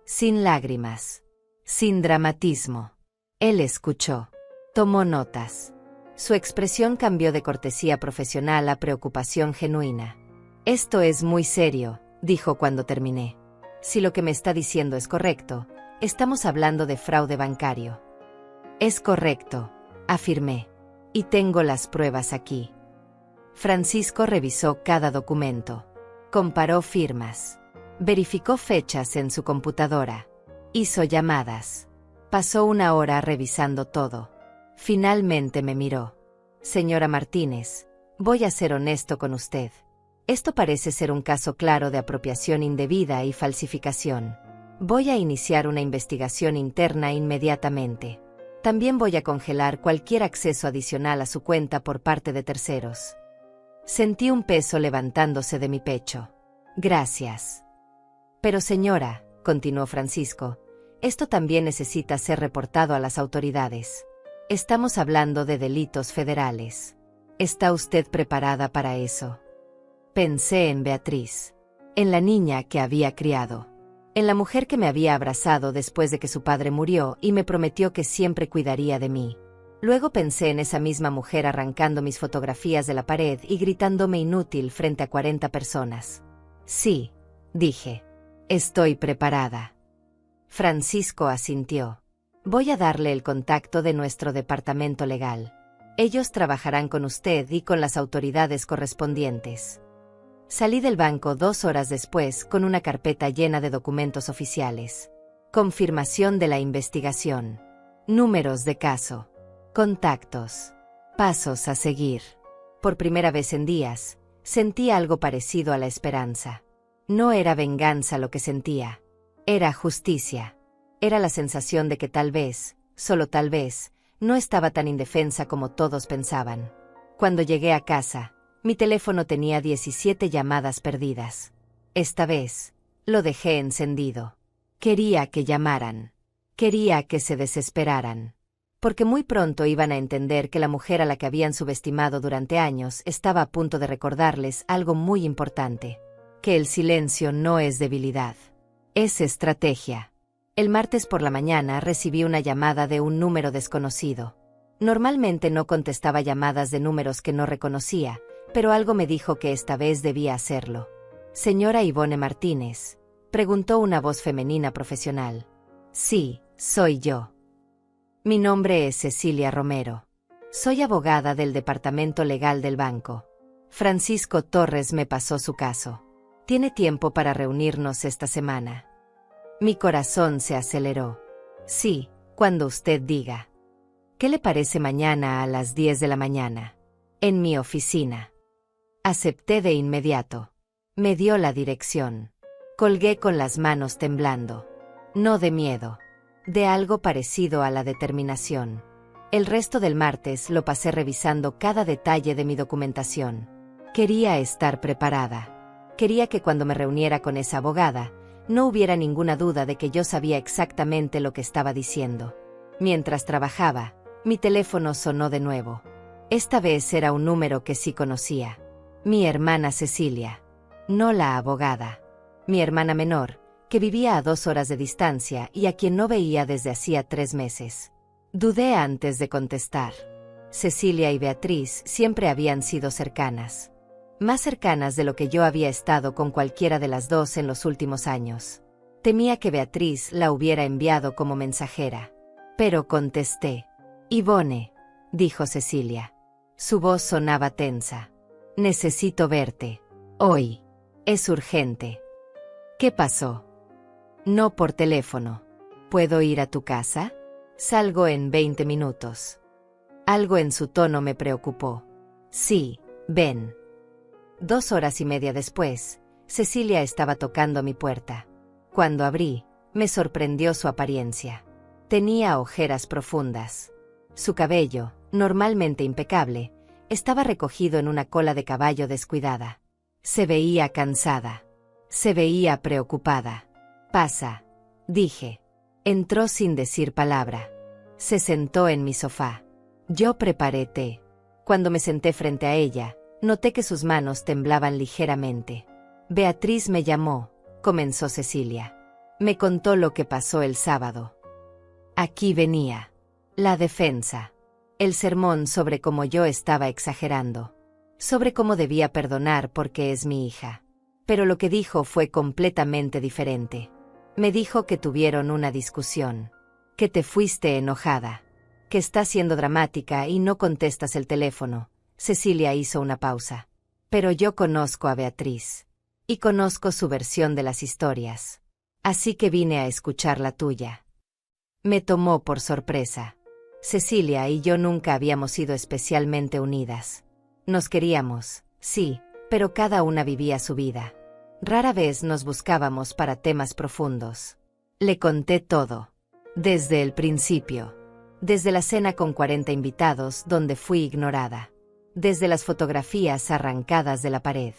Sin lágrimas. Sin dramatismo. Él escuchó. Tomó notas. Su expresión cambió de cortesía profesional a preocupación genuina. Esto es muy serio, dijo cuando terminé. Si lo que me está diciendo es correcto, estamos hablando de fraude bancario. Es correcto, afirmé. Y tengo las pruebas aquí. Francisco revisó cada documento. Comparó firmas. Verificó fechas en su computadora. Hizo llamadas. Pasó una hora revisando todo. Finalmente me miró. Señora Martínez, voy a ser honesto con usted. Esto parece ser un caso claro de apropiación indebida y falsificación. Voy a iniciar una investigación interna inmediatamente. También voy a congelar cualquier acceso adicional a su cuenta por parte de terceros. Sentí un peso levantándose de mi pecho. Gracias. Pero señora, continuó Francisco, esto también necesita ser reportado a las autoridades. Estamos hablando de delitos federales. ¿Está usted preparada para eso? Pensé en Beatriz, en la niña que había criado, en la mujer que me había abrazado después de que su padre murió y me prometió que siempre cuidaría de mí. Luego pensé en esa misma mujer arrancando mis fotografías de la pared y gritándome inútil frente a 40 personas. Sí, dije. Estoy preparada. Francisco asintió. Voy a darle el contacto de nuestro departamento legal. Ellos trabajarán con usted y con las autoridades correspondientes. Salí del banco 2 horas después con una carpeta llena de documentos oficiales. Confirmación de la investigación. Números de caso. Contactos. Pasos a seguir. Por primera vez en días, sentí algo parecido a la esperanza. No era venganza lo que sentía. Era justicia. Era la sensación de que tal vez, solo tal vez, no estaba tan indefensa como todos pensaban. Cuando llegué a casa, mi teléfono tenía 17 llamadas perdidas. Esta vez, lo dejé encendido. Quería que llamaran. Quería que se desesperaran. Porque muy pronto iban a entender que la mujer a la que habían subestimado durante años estaba a punto de recordarles algo muy importante. Que el silencio no es debilidad. Es estrategia. El martes por la mañana recibí una llamada de un número desconocido. Normalmente no contestaba llamadas de números que no reconocía, pero algo me dijo que esta vez debía hacerlo. Señora Ivone Martínez, preguntó una voz femenina profesional. Sí, soy yo. Mi nombre es Cecilia Romero. Soy abogada del departamento legal del banco. Francisco Torres me pasó su caso. ¿Tiene tiempo para reunirnos esta semana? Mi corazón se aceleró. Sí, cuando usted diga. ¿Qué le parece mañana a las 10 de la mañana? En mi oficina. Acepté de inmediato. Me dio la dirección. Colgué con las manos temblando. No de miedo. De algo parecido a la determinación. El resto del martes lo pasé revisando cada detalle de mi documentación. Quería estar preparada. Quería que cuando me reuniera con esa abogada, no hubiera ninguna duda de que yo sabía exactamente lo que estaba diciendo. Mientras trabajaba, mi teléfono sonó de nuevo. Esta vez era un número que sí conocía. Mi hermana Cecilia. No la abogada. Mi hermana menor, que vivía a 2 horas de distancia y a quien no veía desde hacía 3 meses. Dudé antes de contestar. Cecilia y Beatriz siempre habían sido cercanas. Más cercanas de lo que yo había estado con cualquiera de las dos en los últimos años. Temía que Beatriz la hubiera enviado como mensajera. Pero contesté. Ivone, dijo Cecilia. Su voz sonaba tensa. Necesito verte. Hoy. Es urgente. ¿Qué pasó? No por teléfono. ¿Puedo ir a tu casa? Salgo en 20 minutos. Algo en su tono me preocupó. Sí, ven. 2 horas y media después, Cecilia estaba tocando mi puerta. Cuando abrí, me sorprendió su apariencia. Tenía ojeras profundas. Su cabello, normalmente impecable, Estaba recogido en una cola de caballo descuidada. Se veía cansada. Se veía preocupada. Pasa, dije. Entró sin decir palabra. Se sentó en mi sofá. Yo preparé té. Cuando me senté frente a ella, noté que sus manos temblaban ligeramente. Beatriz me llamó, comenzó Cecilia. Me contó lo que pasó el sábado. Aquí venía. La defensa. El sermón sobre cómo yo estaba exagerando. Sobre cómo debía perdonar porque es mi hija. Pero lo que dijo fue completamente diferente. Me dijo que tuvieron una discusión. Que te fuiste enojada. Que estás siendo dramática y no contestas el teléfono. Cecilia hizo una pausa. Pero yo conozco a Beatriz. Y conozco su versión de las historias. Así que vine a escuchar la tuya. Me tomó por sorpresa. Cecilia y yo nunca habíamos sido especialmente unidas. Nos queríamos, sí, pero cada una vivía su vida. Rara vez nos buscábamos para temas profundos. Le conté todo. Desde el principio. Desde la cena con 40 invitados donde fui ignorada. Desde las fotografías arrancadas de la pared.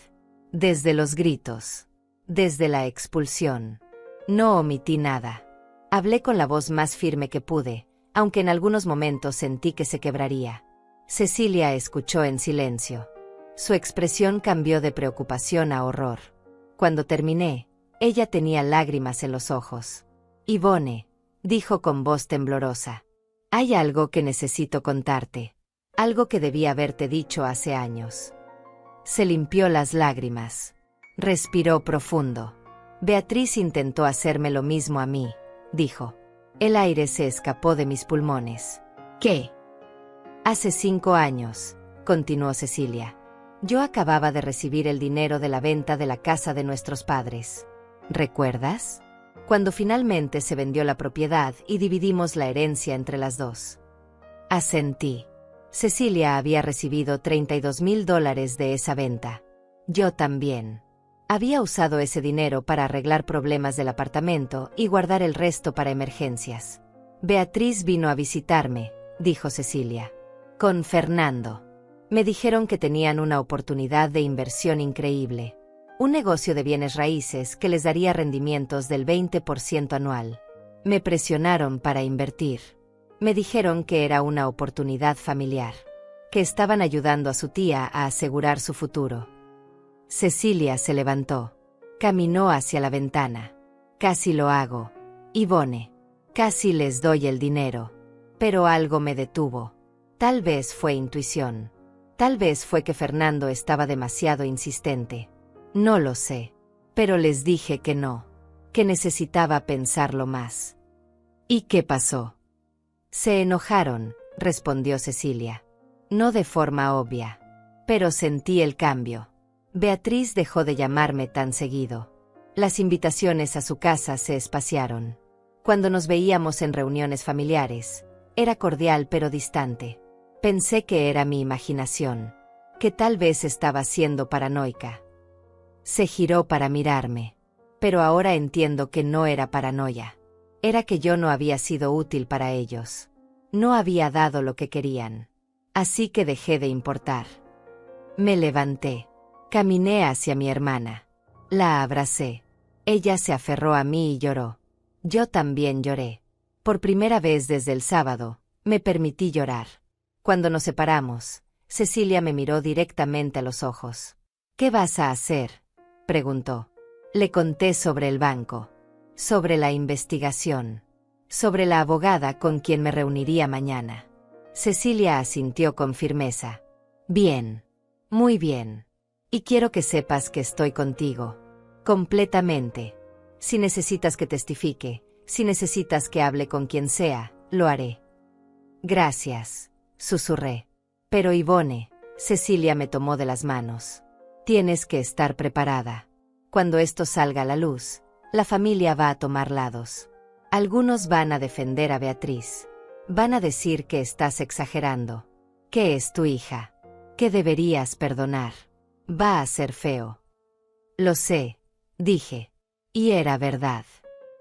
Desde los gritos. Desde la expulsión. No omití nada. Hablé con la voz más firme que pude, aunque en algunos momentos sentí que se quebraría. Cecilia escuchó en silencio. Su expresión cambió de preocupación a horror. Cuando terminé, ella tenía lágrimas en los ojos. Ivone, dijo con voz temblorosa. Hay algo que necesito contarte. Algo que debí haberte dicho hace años. Se limpió las lágrimas. Respiró profundo. Beatriz intentó hacerme lo mismo a mí, dijo. El aire se escapó de mis pulmones. ¿Qué? Hace 5 años, continuó Cecilia. Yo acababa de recibir el dinero de la venta de la casa de nuestros padres. ¿Recuerdas? Cuando finalmente se vendió la propiedad y dividimos la herencia entre las dos. Asentí. Cecilia había recibido $32,000 de esa venta. Yo también. Había usado ese dinero para arreglar problemas del apartamento y guardar el resto para emergencias. Beatriz vino a visitarme, dijo Cecilia. Con Fernando. Me dijeron que tenían una oportunidad de inversión increíble. Un negocio de bienes raíces que les daría rendimientos del 20% anual. Me presionaron para invertir. Me dijeron que era una oportunidad familiar. Que estaban ayudando a su tía a asegurar su futuro. Cecilia se levantó. Caminó hacia la ventana. Casi lo hago. Ivone. Casi les doy el dinero. Pero algo me detuvo. Tal vez fue intuición. Tal vez fue que Fernando estaba demasiado insistente. No lo sé. Pero les dije que no. Que necesitaba pensarlo más. ¿Y qué pasó? Se enojaron, respondió Cecilia. No de forma obvia. Pero sentí el cambio. Beatriz dejó de llamarme tan seguido. Las invitaciones a su casa se espaciaron. Cuando nos veíamos en reuniones familiares, era cordial pero distante. Pensé que era mi imaginación, que tal vez estaba siendo paranoica. Se giró para mirarme. Pero ahora entiendo que no era paranoia. Era que yo no había sido útil para ellos. No había dado lo que querían. Así que dejé de importar. Me levanté. Caminé hacia mi hermana. La abracé. Ella se aferró a mí y lloró. Yo también lloré. Por primera vez desde el sábado, me permití llorar. Cuando nos separamos, Cecilia me miró directamente a los ojos. ¿Qué vas a hacer?, preguntó. Le conté sobre el banco, sobre la investigación, sobre la abogada con quien me reuniría mañana. Cecilia asintió con firmeza. Bien, muy bien. Y quiero que sepas que estoy contigo. Completamente. Si necesitas que testifique, si necesitas que hable con quien sea, lo haré. Gracias, susurré. Pero Ivone, Cecilia me tomó de las manos. Tienes que estar preparada. Cuando esto salga a la luz, la familia va a tomar lados. Algunos van a defender a Beatriz. Van a decir que estás exagerando. Que es tu hija. Que deberías perdonar. Va a ser feo. Lo sé, dije. Y era verdad.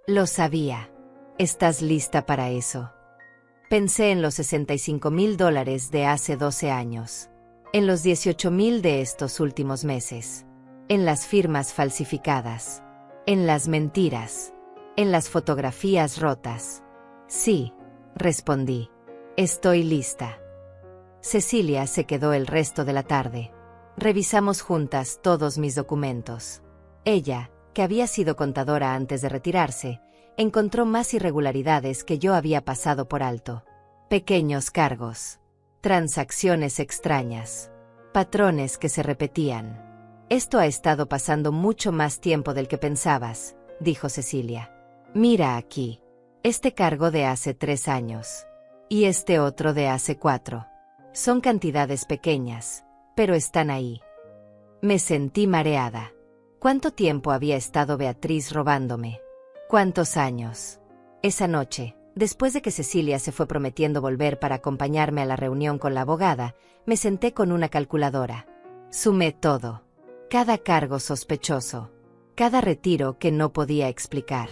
Lo sabía. ¿Estás lista para eso? Pensé en los $65,000 de hace 12 años. En los 18.000 de estos últimos meses. En las firmas falsificadas. En las mentiras. En las fotografías rotas. Sí, respondí. Estoy lista. Cecilia se quedó el resto de la tarde. Revisamos juntas todos mis documentos. Ella, que había sido contadora antes de retirarse, encontró más irregularidades que yo había pasado por alto. Pequeños cargos. Transacciones extrañas. Patrones que se repetían. Esto ha estado pasando mucho más tiempo del que pensabas, dijo Cecilia. Mira aquí. Este cargo de hace 3 años. Y este otro de hace 4. Son cantidades pequeñas, pero están ahí. Me sentí mareada. ¿Cuánto tiempo había estado Beatriz robándome? ¿Cuántos años? Esa noche, después de que Cecilia se fue prometiendo volver para acompañarme a la reunión con la abogada, me senté con una calculadora. Sumé todo. Cada cargo sospechoso. Cada retiro que no podía explicar.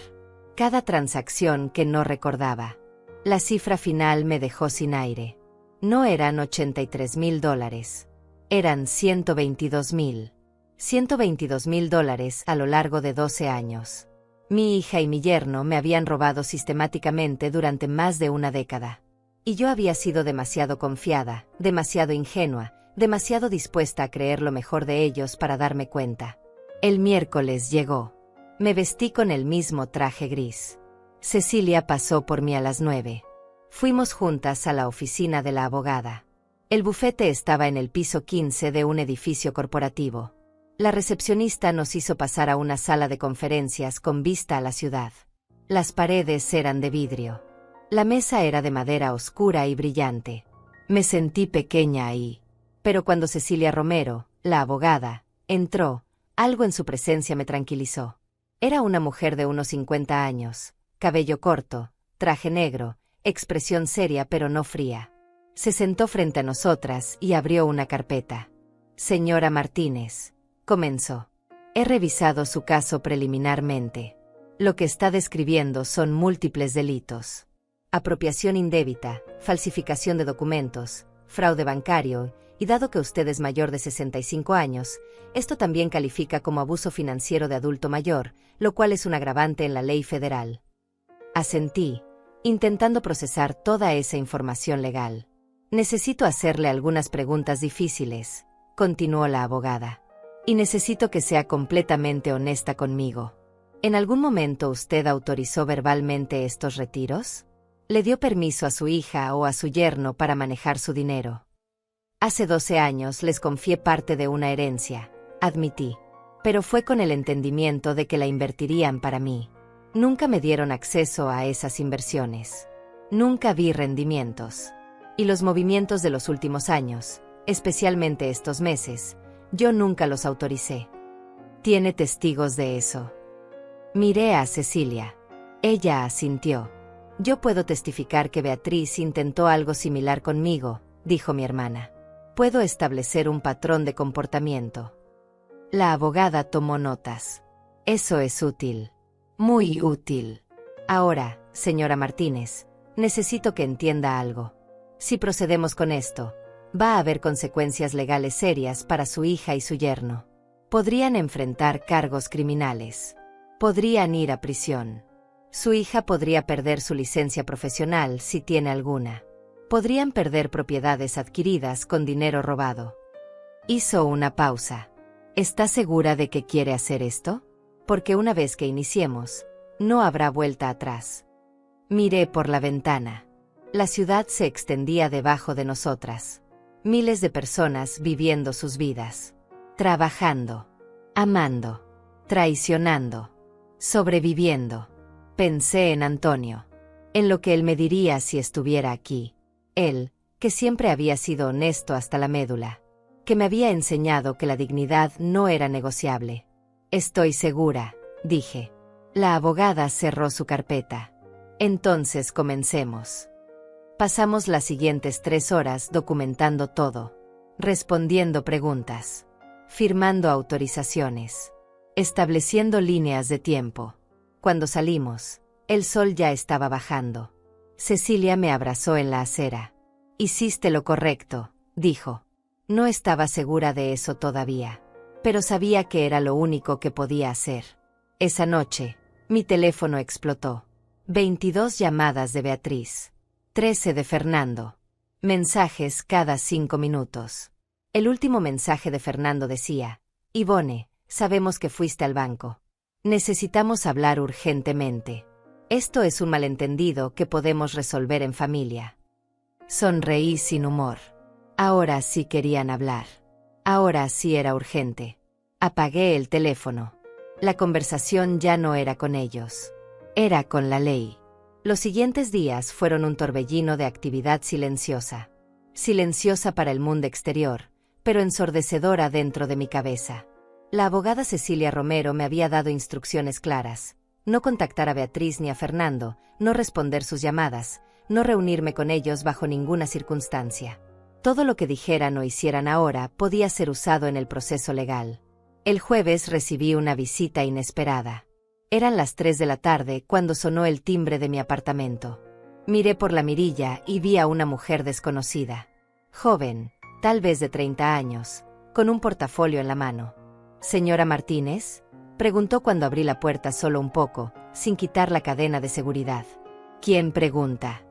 Cada transacción que no recordaba. La cifra final me dejó sin aire. No eran $83.000. Eran $122.000. $122.000 a lo largo de 12 años. Mi hija y mi yerno me habían robado sistemáticamente durante más de una década. Y yo había sido demasiado confiada, demasiado ingenua, demasiado dispuesta a creer lo mejor de ellos para darme cuenta. El miércoles llegó. Me vestí con el mismo traje gris. Cecilia pasó por mí a las 9. Fuimos juntas a la oficina de la abogada. El bufete estaba en el piso 15 de un edificio corporativo. La recepcionista nos hizo pasar a una sala de conferencias con vista a la ciudad. Las paredes eran de vidrio. La mesa era de madera oscura y brillante. Me sentí pequeña ahí. Pero cuando Cecilia Romero, la abogada, entró, algo en su presencia me tranquilizó. Era una mujer de unos 50 años, cabello corto, traje negro, expresión seria pero no fría. Se sentó frente a nosotras y abrió una carpeta. Señora Martínez, comenzó. He revisado su caso preliminarmente. Lo que está describiendo son múltiples delitos. Apropiación indébita, falsificación de documentos, fraude bancario, y dado que usted es mayor de 65 años, esto también califica como abuso financiero de adulto mayor, lo cual es un agravante en la ley federal. Asentí, intentando procesar toda esa información legal. Necesito hacerle algunas preguntas difíciles, continuó la abogada. Y necesito que sea completamente honesta conmigo. ¿En algún momento usted autorizó verbalmente estos retiros? ¿Le dio permiso a su hija o a su yerno para manejar su dinero? Hace 12 años les confié parte de una herencia, admití. Pero fue con el entendimiento de que la invertirían para mí. Nunca me dieron acceso a esas inversiones. Nunca vi rendimientos. Y los movimientos de los últimos años, especialmente estos meses, yo nunca los autoricé. ¿Tiene testigos de eso? Miré a Cecilia. Ella asintió. Yo puedo testificar que Beatriz intentó algo similar conmigo, dijo mi hermana. Puedo establecer un patrón de comportamiento. La abogada tomó notas. Eso es útil. Muy útil. Ahora, señora Martínez, necesito que entienda algo. Si procedemos con esto, va a haber consecuencias legales serias para su hija y su yerno. Podrían enfrentar cargos criminales. Podrían ir a prisión. Su hija podría perder su licencia profesional si tiene alguna. Podrían perder propiedades adquiridas con dinero robado. Hizo una pausa. ¿Está segura de que quiere hacer esto? Porque una vez que iniciemos, no habrá vuelta atrás. Miré por la ventana. La ciudad se extendía debajo de nosotras. Miles de personas viviendo sus vidas. Trabajando. Amando. Traicionando. Sobreviviendo. Pensé en Antonio. En lo que él me diría si estuviera aquí. Él, que siempre había sido honesto hasta la médula. Que me había enseñado que la dignidad no era negociable. Estoy segura, dije. La abogada cerró su carpeta. Entonces comencemos. Pasamos las siguientes 3 horas documentando todo, respondiendo preguntas, firmando autorizaciones, estableciendo líneas de tiempo. Cuando salimos, el sol ya estaba bajando. Cecilia me abrazó en la acera. Hiciste lo correcto, dijo. No estaba segura de eso todavía, pero sabía que era lo único que podía hacer. Esa noche, mi teléfono explotó. 22 llamadas de Beatriz. 13 de Fernando. Mensajes cada 5 minutos. El último mensaje de Fernando decía: Ivone, sabemos que fuiste al banco. Necesitamos hablar urgentemente. Esto es un malentendido que podemos resolver en familia. Sonreí sin humor. Ahora sí querían hablar. Ahora sí era urgente. Apagué el teléfono. La conversación ya no era con ellos. Era con la ley. Los siguientes días fueron un torbellino de actividad silenciosa. Silenciosa para el mundo exterior, pero ensordecedora dentro de mi cabeza. La abogada Cecilia Romero me había dado instrucciones claras: no contactar a Beatriz ni a Fernando, no responder sus llamadas, no reunirme con ellos bajo ninguna circunstancia. Todo lo que dijeran o hicieran ahora podía ser usado en el proceso legal. El jueves recibí una visita inesperada. Eran las 3 de la tarde cuando sonó el timbre de mi apartamento. Miré por la mirilla y vi a una mujer desconocida. Joven, tal vez de 30 años, con un portafolio en la mano. ¿Señora Martínez?, preguntó cuando abrí la puerta solo un poco, sin quitar la cadena de seguridad. ¿Quién pregunta?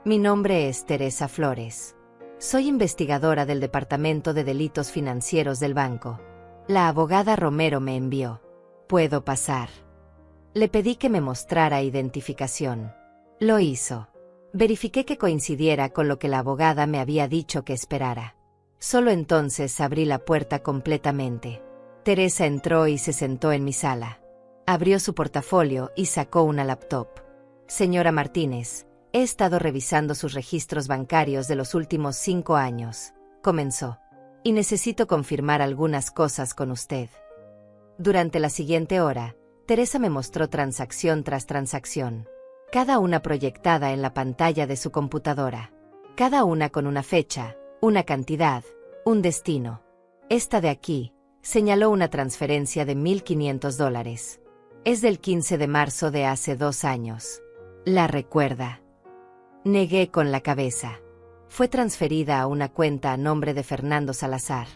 Mi nombre es Teresa Flores. Soy investigadora del Departamento de Delitos Financieros del banco. La abogada Romero me envió. ¿Puedo pasar? Le pedí que me mostrara identificación. Lo hizo. Verifiqué que coincidiera con lo que la abogada me había dicho que esperara. Solo entonces abrí la puerta completamente. Teresa entró y se sentó en mi sala. Abrió su portafolio y sacó una laptop. Señora Martínez, he estado revisando sus registros bancarios de los últimos 5 años, comenzó, y necesito confirmar algunas cosas con usted. Durante la siguiente hora, Teresa me mostró transacción tras transacción, cada una proyectada en la pantalla de su computadora, cada una con una fecha, una cantidad, un destino. Esta de aquí, señaló una transferencia de $1,500. Es del 15 de marzo de hace 2 años. ¿La recuerda? Negué con la cabeza. Fue transferida a una cuenta a nombre de Fernando Salazar.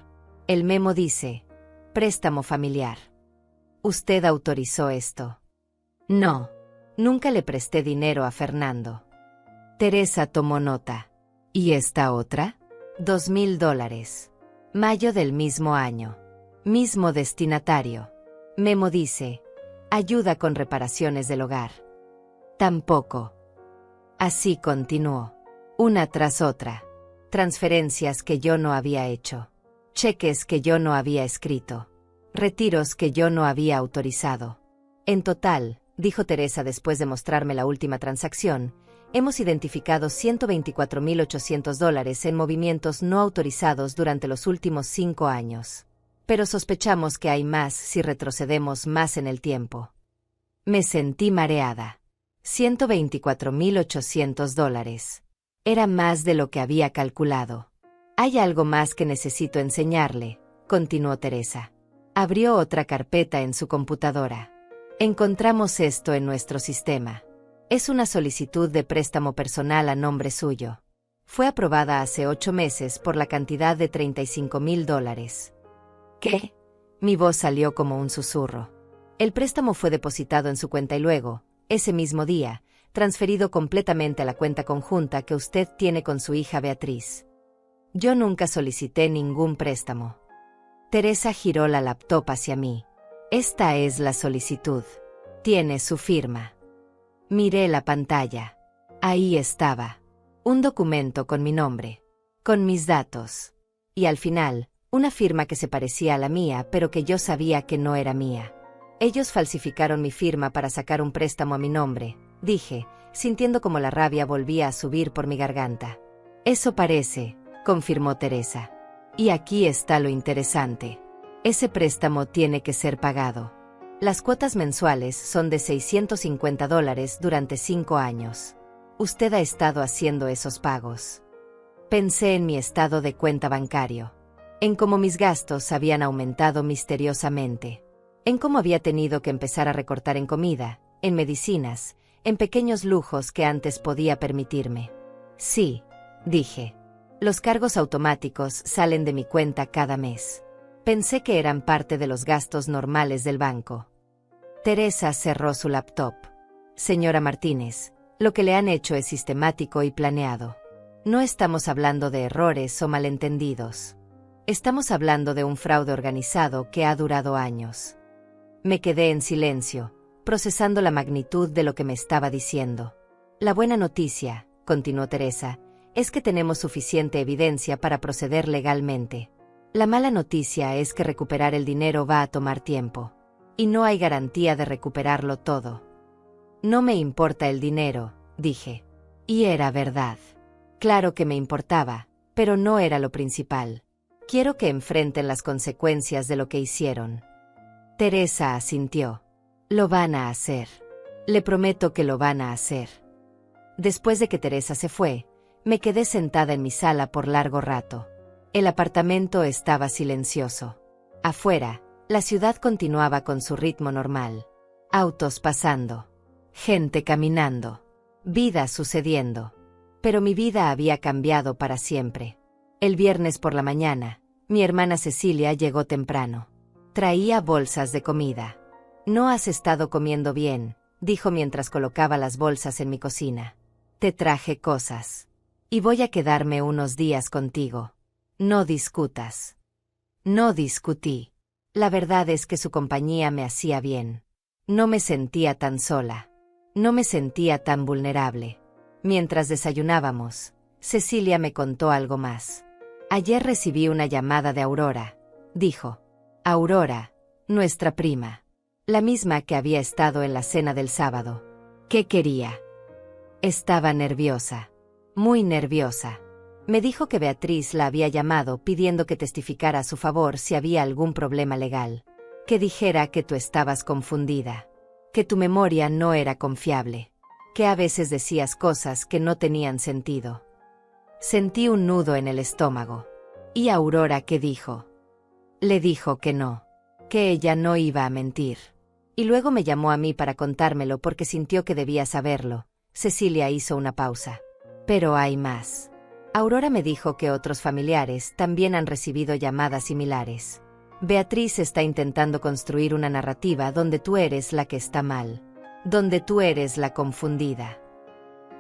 El memo dice: préstamo familiar. ¿Usted autorizó esto? No. Nunca le presté dinero a Fernando. Teresa tomó nota. ¿Y esta otra? $2,000. Mayo del mismo año. Mismo destinatario. Memo dice: ayuda con reparaciones del hogar. Tampoco. Así continuó. Una tras otra. Transferencias que yo no había hecho. Cheques que yo no había escrito. Retiros que yo no había autorizado. En total, dijo Teresa después de mostrarme la última transacción, hemos identificado $124,800 en movimientos no autorizados durante los últimos 5 años. Pero sospechamos que hay más si retrocedemos más en el tiempo. Me sentí mareada. $124,800. Era más de lo que había calculado. Hay algo más que necesito enseñarle, continuó Teresa. Abrió otra carpeta en su computadora. Encontramos esto en nuestro sistema. Es una solicitud de préstamo personal a nombre suyo. Fue aprobada hace 8 meses por la cantidad de $35,000. ¿Qué? Mi voz salió como un susurro. El préstamo fue depositado en su cuenta y luego, ese mismo día, transferido completamente a la cuenta conjunta que usted tiene con su hija Beatriz. Yo nunca solicité ningún préstamo. Teresa giró la laptop hacia mí. Esta es la solicitud. Tiene su firma. Miré la pantalla. Ahí estaba. Un documento con mi nombre. Con mis datos. Y al final, una firma que se parecía a la mía, pero que yo sabía que no era mía. Ellos falsificaron mi firma para sacar un préstamo a mi nombre, dije, sintiendo como la rabia volvía a subir por mi garganta. Eso parece, confirmó Teresa. Y aquí está lo interesante. Ese préstamo tiene que ser pagado. Las cuotas mensuales son de $650 durante 5 años. Usted ha estado haciendo esos pagos. Pensé en mi estado de cuenta bancario. En cómo mis gastos habían aumentado misteriosamente. En cómo había tenido que empezar a recortar en comida, en medicinas, en pequeños lujos que antes podía permitirme. Sí, dije. Los cargos automáticos salen de mi cuenta cada mes. Pensé que eran parte de los gastos normales del banco. Teresa cerró su laptop. Señora Martínez, lo que le han hecho es sistemático y planeado. No estamos hablando de errores o malentendidos. Estamos hablando de un fraude organizado que ha durado años. Me quedé en silencio, procesando la magnitud de lo que me estaba diciendo. La buena noticia, continuó Teresa, es que tenemos suficiente evidencia para proceder legalmente. La mala noticia es que recuperar el dinero va a tomar tiempo. Y no hay garantía de recuperarlo todo. No me importa el dinero, dije. Y era verdad. Claro que me importaba, pero no era lo principal. Quiero que enfrenten las consecuencias de lo que hicieron. Teresa asintió. Lo van a hacer. Le prometo que lo van a hacer. Después de que Teresa se fue, me quedé sentada en mi sala por largo rato. El apartamento estaba silencioso. Afuera, la ciudad continuaba con su ritmo normal. Autos pasando. Gente caminando. Vida sucediendo. Pero mi vida había cambiado para siempre. El viernes por la mañana, mi hermana Cecilia llegó temprano. Traía bolsas de comida. «No has estado comiendo bien», dijo mientras colocaba las bolsas en mi cocina. «Te traje cosas. Y voy a quedarme unos días contigo. No discutas». No discutí. La verdad es que su compañía me hacía bien. No me sentía tan sola. No me sentía tan vulnerable. Mientras desayunábamos, Cecilia me contó algo más. «Ayer recibí una llamada de Aurora», dijo. Aurora, nuestra prima. La misma que había estado en la cena del sábado. ¿Qué quería? Estaba nerviosa. Muy nerviosa. Me dijo que Beatriz la había llamado pidiendo que testificara a su favor si había algún problema legal. Que dijera que tú estabas confundida. Que tu memoria no era confiable. Que a veces decías cosas que no tenían sentido. Sentí un nudo en el estómago. ¿Y Aurora qué dijo? Le dijo que no. Que ella no iba a mentir. Y luego me llamó a mí para contármelo porque sintió que debía saberlo. Cecilia hizo una pausa. Pero hay más. Aurora me dijo que otros familiares también han recibido llamadas similares. Beatriz está intentando construir una narrativa donde tú eres la que está mal. Donde tú eres la confundida.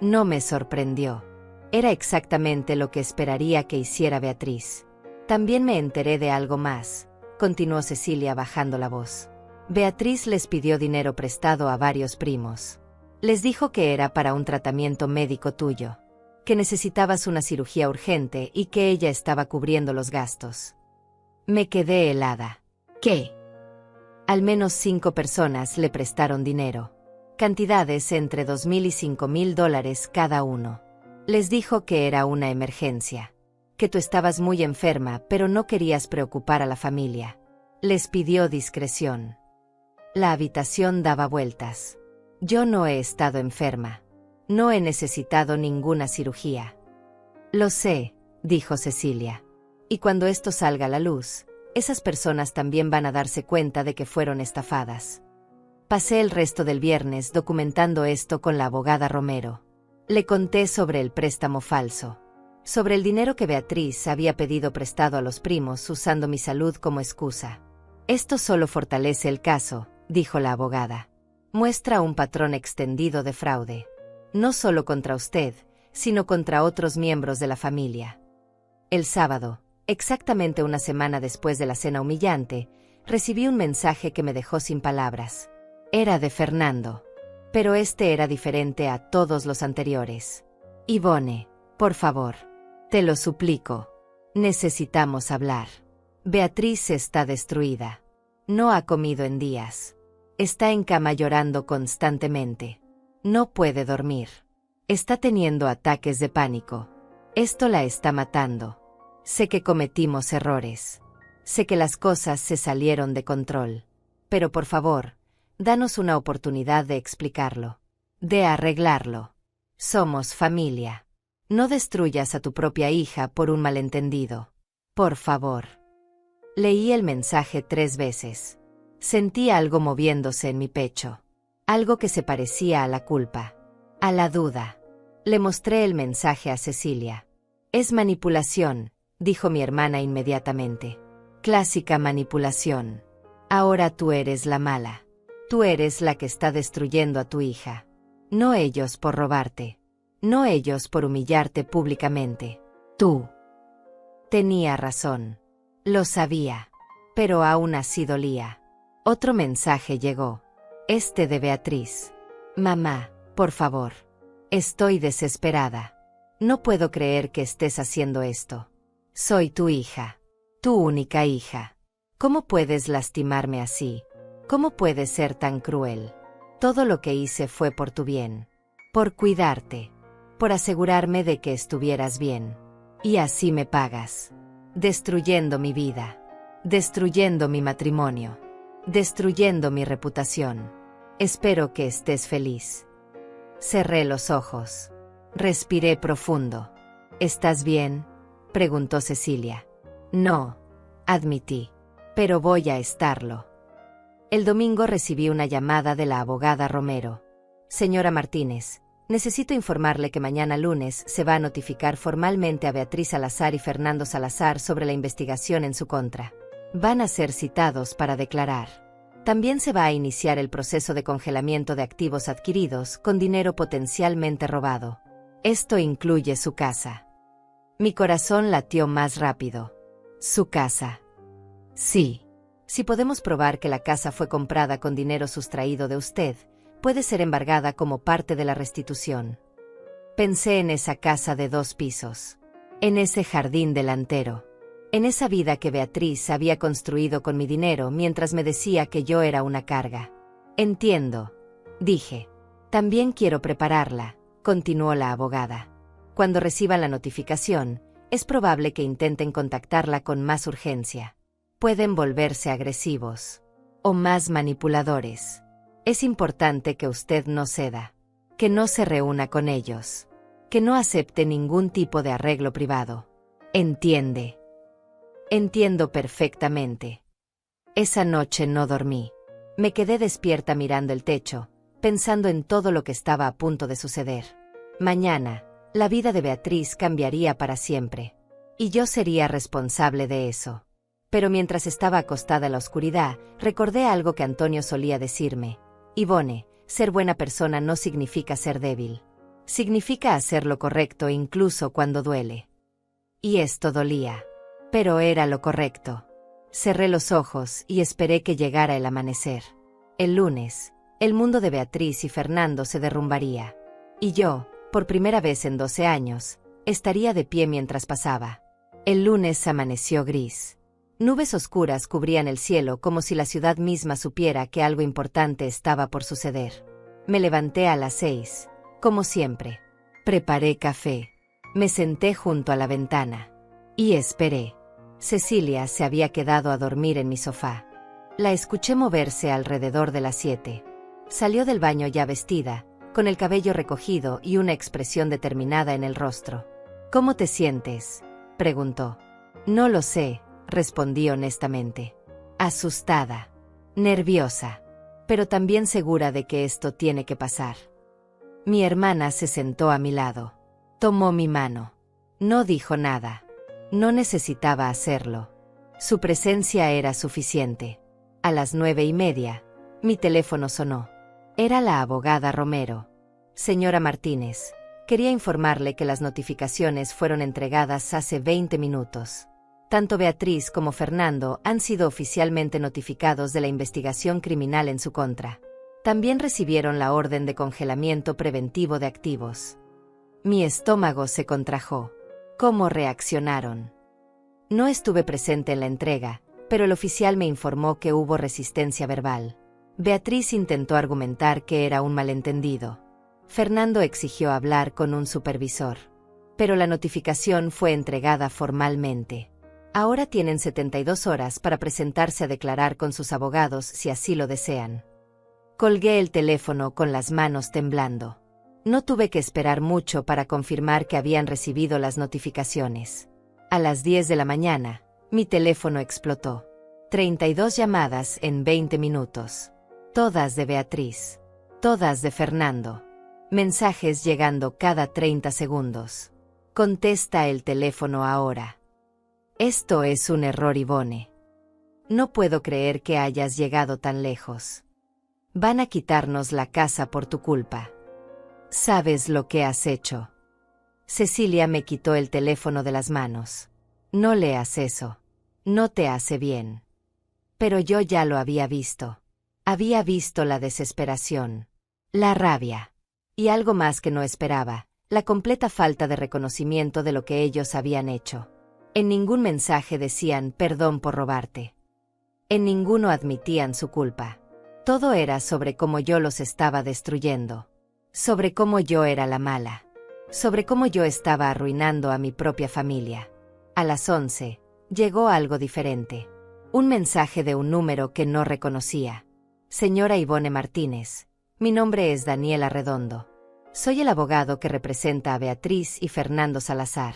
No me sorprendió. Era exactamente lo que esperaría que hiciera Beatriz. También me enteré de algo más, continuó Cecilia bajando la voz. Beatriz les pidió dinero prestado a varios primos. Les dijo que era para un tratamiento médico tuyo. Que necesitabas una cirugía urgente y que ella estaba cubriendo los gastos. Me quedé helada. ¿Qué? Al menos 5 personas le prestaron dinero. Cantidades entre $2,000 y $5,000 cada uno. Les dijo que era una emergencia. Que tú estabas muy enferma, pero no querías preocupar a la familia. Les pidió discreción. La habitación daba vueltas. Yo no he estado enferma. No he necesitado ninguna cirugía. Lo sé, dijo Cecilia. Y cuando esto salga a la luz, esas personas también van a darse cuenta de que fueron estafadas. Pasé el resto del viernes documentando esto con la abogada Romero. Le conté sobre el préstamo falso. Sobre el dinero que Beatriz había pedido prestado a los primos usando mi salud como excusa. Esto solo fortalece el caso, dijo la abogada. Muestra un patrón extendido de fraude. No solo contra usted, sino contra otros miembros de la familia. El sábado, exactamente una semana después de la cena humillante, recibí un mensaje que me dejó sin palabras. Era de Fernando. Pero este era diferente a todos los anteriores. Ivone, por favor. Te lo suplico. Necesitamos hablar. Beatriz está destruida. No ha comido en días. Está en cama llorando constantemente. No puede dormir. Está teniendo ataques de pánico. Esto la está matando. Sé que cometimos errores. Sé que las cosas se salieron de control. Pero por favor, danos una oportunidad de explicarlo. De arreglarlo. Somos familia. No destruyas a tu propia hija por un malentendido. Por favor. Leí el mensaje 3 veces. Sentí algo moviéndose en mi pecho. Algo que se parecía a la culpa. A la duda. Le mostré el mensaje a Cecilia. Es manipulación, dijo mi hermana inmediatamente. Clásica manipulación. Ahora tú eres la mala. Tú eres la que está destruyendo a tu hija. No ellos por robarte. No ellos por humillarte públicamente. Tú. Tenía razón. Lo sabía. Pero aún así dolía. Otro mensaje llegó. Este de Beatriz. Mamá, por favor. Estoy desesperada. No puedo creer que estés haciendo esto. Soy tu hija. Tu única hija. ¿Cómo puedes lastimarme así? ¿Cómo puedes ser tan cruel? Todo lo que hice fue por tu bien. Por cuidarte. Por asegurarme de que estuvieras bien. Y así me pagas. Destruyendo mi vida. Destruyendo mi matrimonio. Destruyendo mi reputación. Espero que estés feliz. Cerré los ojos. Respiré profundo. ¿Estás bien?, preguntó Cecilia. No, admití. Pero voy a estarlo. El domingo recibí una llamada de la abogada Romero. Señora Martínez, necesito informarle que mañana lunes se va a notificar formalmente a Beatriz Salazar y Fernando Salazar sobre la investigación en su contra. Van a ser citados para declarar. También se va a iniciar el proceso de congelamiento de activos adquiridos con dinero potencialmente robado. Esto incluye su casa. Mi corazón latió más rápido. Su casa. Sí. Si podemos probar que la casa fue comprada con dinero sustraído de usted, puede ser embargada como parte de la restitución. Pensé en esa casa de 2 pisos. En ese jardín delantero. En esa vida que Beatriz había construido con mi dinero mientras me decía que yo era una carga. Entiendo, dije. También quiero prepararla, continuó la abogada. Cuando reciban la notificación, es probable que intenten contactarla con más urgencia. Pueden volverse agresivos. O más manipuladores. Es importante que usted no ceda. Que no se reúna con ellos. Que no acepte ningún tipo de arreglo privado. ¿Entiende? Entiendo perfectamente. Esa noche no dormí. Me quedé despierta mirando el techo, pensando en todo lo que estaba a punto de suceder. Mañana, la vida de Beatriz cambiaría para siempre. Y yo sería responsable de eso. Pero mientras estaba acostada en la oscuridad, recordé algo que Antonio solía decirme. Ivone, ser buena persona no significa ser débil. Significa hacer lo correcto incluso cuando duele. Y esto dolía. Pero era lo correcto. Cerré los ojos y esperé que llegara el amanecer. El lunes, el mundo de Beatriz y Fernando se derrumbaría. Y yo, por primera vez en 12 años, estaría de pie mientras pasaba. El lunes amaneció gris. Nubes oscuras cubrían el cielo como si la ciudad misma supiera que algo importante estaba por suceder. Me levanté a las 6, como siempre. Preparé café. Me senté junto a la ventana. Y esperé. Cecilia se había quedado a dormir en mi sofá. La escuché moverse alrededor de las 7. Salió del baño ya vestida, con el cabello recogido y una expresión determinada en el rostro. ¿Cómo te sientes?, preguntó. No lo sé, respondí honestamente. Asustada. Nerviosa. Pero también segura de que esto tiene que pasar. Mi hermana se sentó a mi lado. Tomó mi mano. No dijo nada. No necesitaba hacerlo. Su presencia era suficiente. A las 9:30, mi teléfono sonó. Era la abogada Romero. Señora Martínez, quería informarle que las notificaciones fueron entregadas hace 20 minutos. Tanto Beatriz como Fernando han sido oficialmente notificados de la investigación criminal en su contra. También recibieron la orden de congelamiento preventivo de activos. Mi estómago se contrajo. ¿Cómo reaccionaron? No estuve presente en la entrega, pero el oficial me informó que hubo resistencia verbal. Beatriz intentó argumentar que era un malentendido. Fernando exigió hablar con un supervisor. Pero la notificación fue entregada formalmente. Ahora tienen 72 horas para presentarse a declarar con sus abogados si así lo desean. Colgué el teléfono con las manos temblando. No tuve que esperar mucho para confirmar que habían recibido las notificaciones. A las 10 de la mañana, mi teléfono explotó. 32 llamadas en 20 minutos. Todas de Beatriz. Todas de Fernando. Mensajes llegando cada 30 segundos. Contesta el teléfono ahora. Esto es un error, Yvonne. No puedo creer que hayas llegado tan lejos. Van a quitarnos la casa por tu culpa. ¿Sabes lo que has hecho? Cecilia me quitó el teléfono de las manos. No leas eso. No te hace bien. Pero yo ya lo había visto. Había visto la desesperación, la rabia, y algo más que no esperaba, la completa falta de reconocimiento de lo que ellos habían hecho. En ningún mensaje decían perdón por robarte. En ninguno admitían su culpa. Todo era sobre cómo yo los estaba destruyendo. Sobre cómo yo era la mala. Sobre cómo yo estaba arruinando a mi propia familia. A las 11, llegó algo diferente. Un mensaje de un número que no reconocía. Señora Yvonne Martínez, mi nombre es Daniela Redondo. Soy el abogado que representa a Beatriz y Fernando Salazar.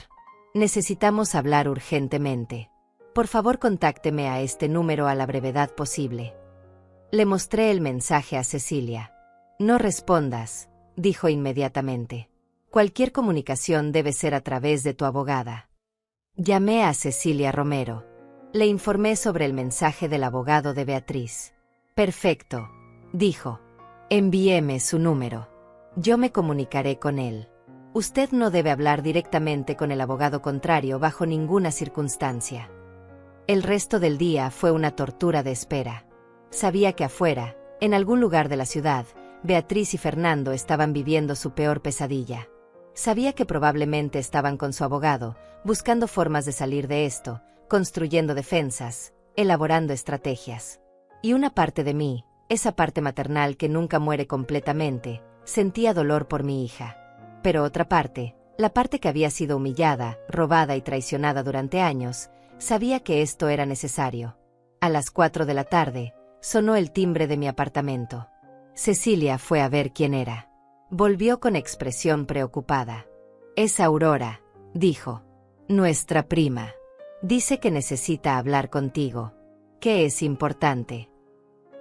Necesitamos hablar urgentemente. Por favor, contácteme a este número a la brevedad posible. Le mostré el mensaje a Cecilia. No respondas, dijo inmediatamente. Cualquier comunicación debe ser a través de tu abogada. Llamé a Cecilia Romero. Le informé sobre el mensaje del abogado de Beatriz. Perfecto, dijo. Envíeme su número. Yo me comunicaré con él. Usted no debe hablar directamente con el abogado contrario bajo ninguna circunstancia. El resto del día fue una tortura de espera. Sabía que afuera, en algún lugar de la ciudad, Beatriz y Fernando estaban viviendo su peor pesadilla. Sabía que probablemente estaban con su abogado, buscando formas de salir de esto, construyendo defensas, elaborando estrategias. Y una parte de mí, esa parte maternal que nunca muere completamente, sentía dolor por mi hija. Pero otra parte, la parte que había sido humillada, robada y traicionada durante años, sabía que esto era necesario. A las 4 de la tarde, sonó el timbre de mi apartamento. Cecilia fue a ver quién era. Volvió con expresión preocupada. Es Aurora, dijo. Nuestra prima. Dice que necesita hablar contigo. Que es importante.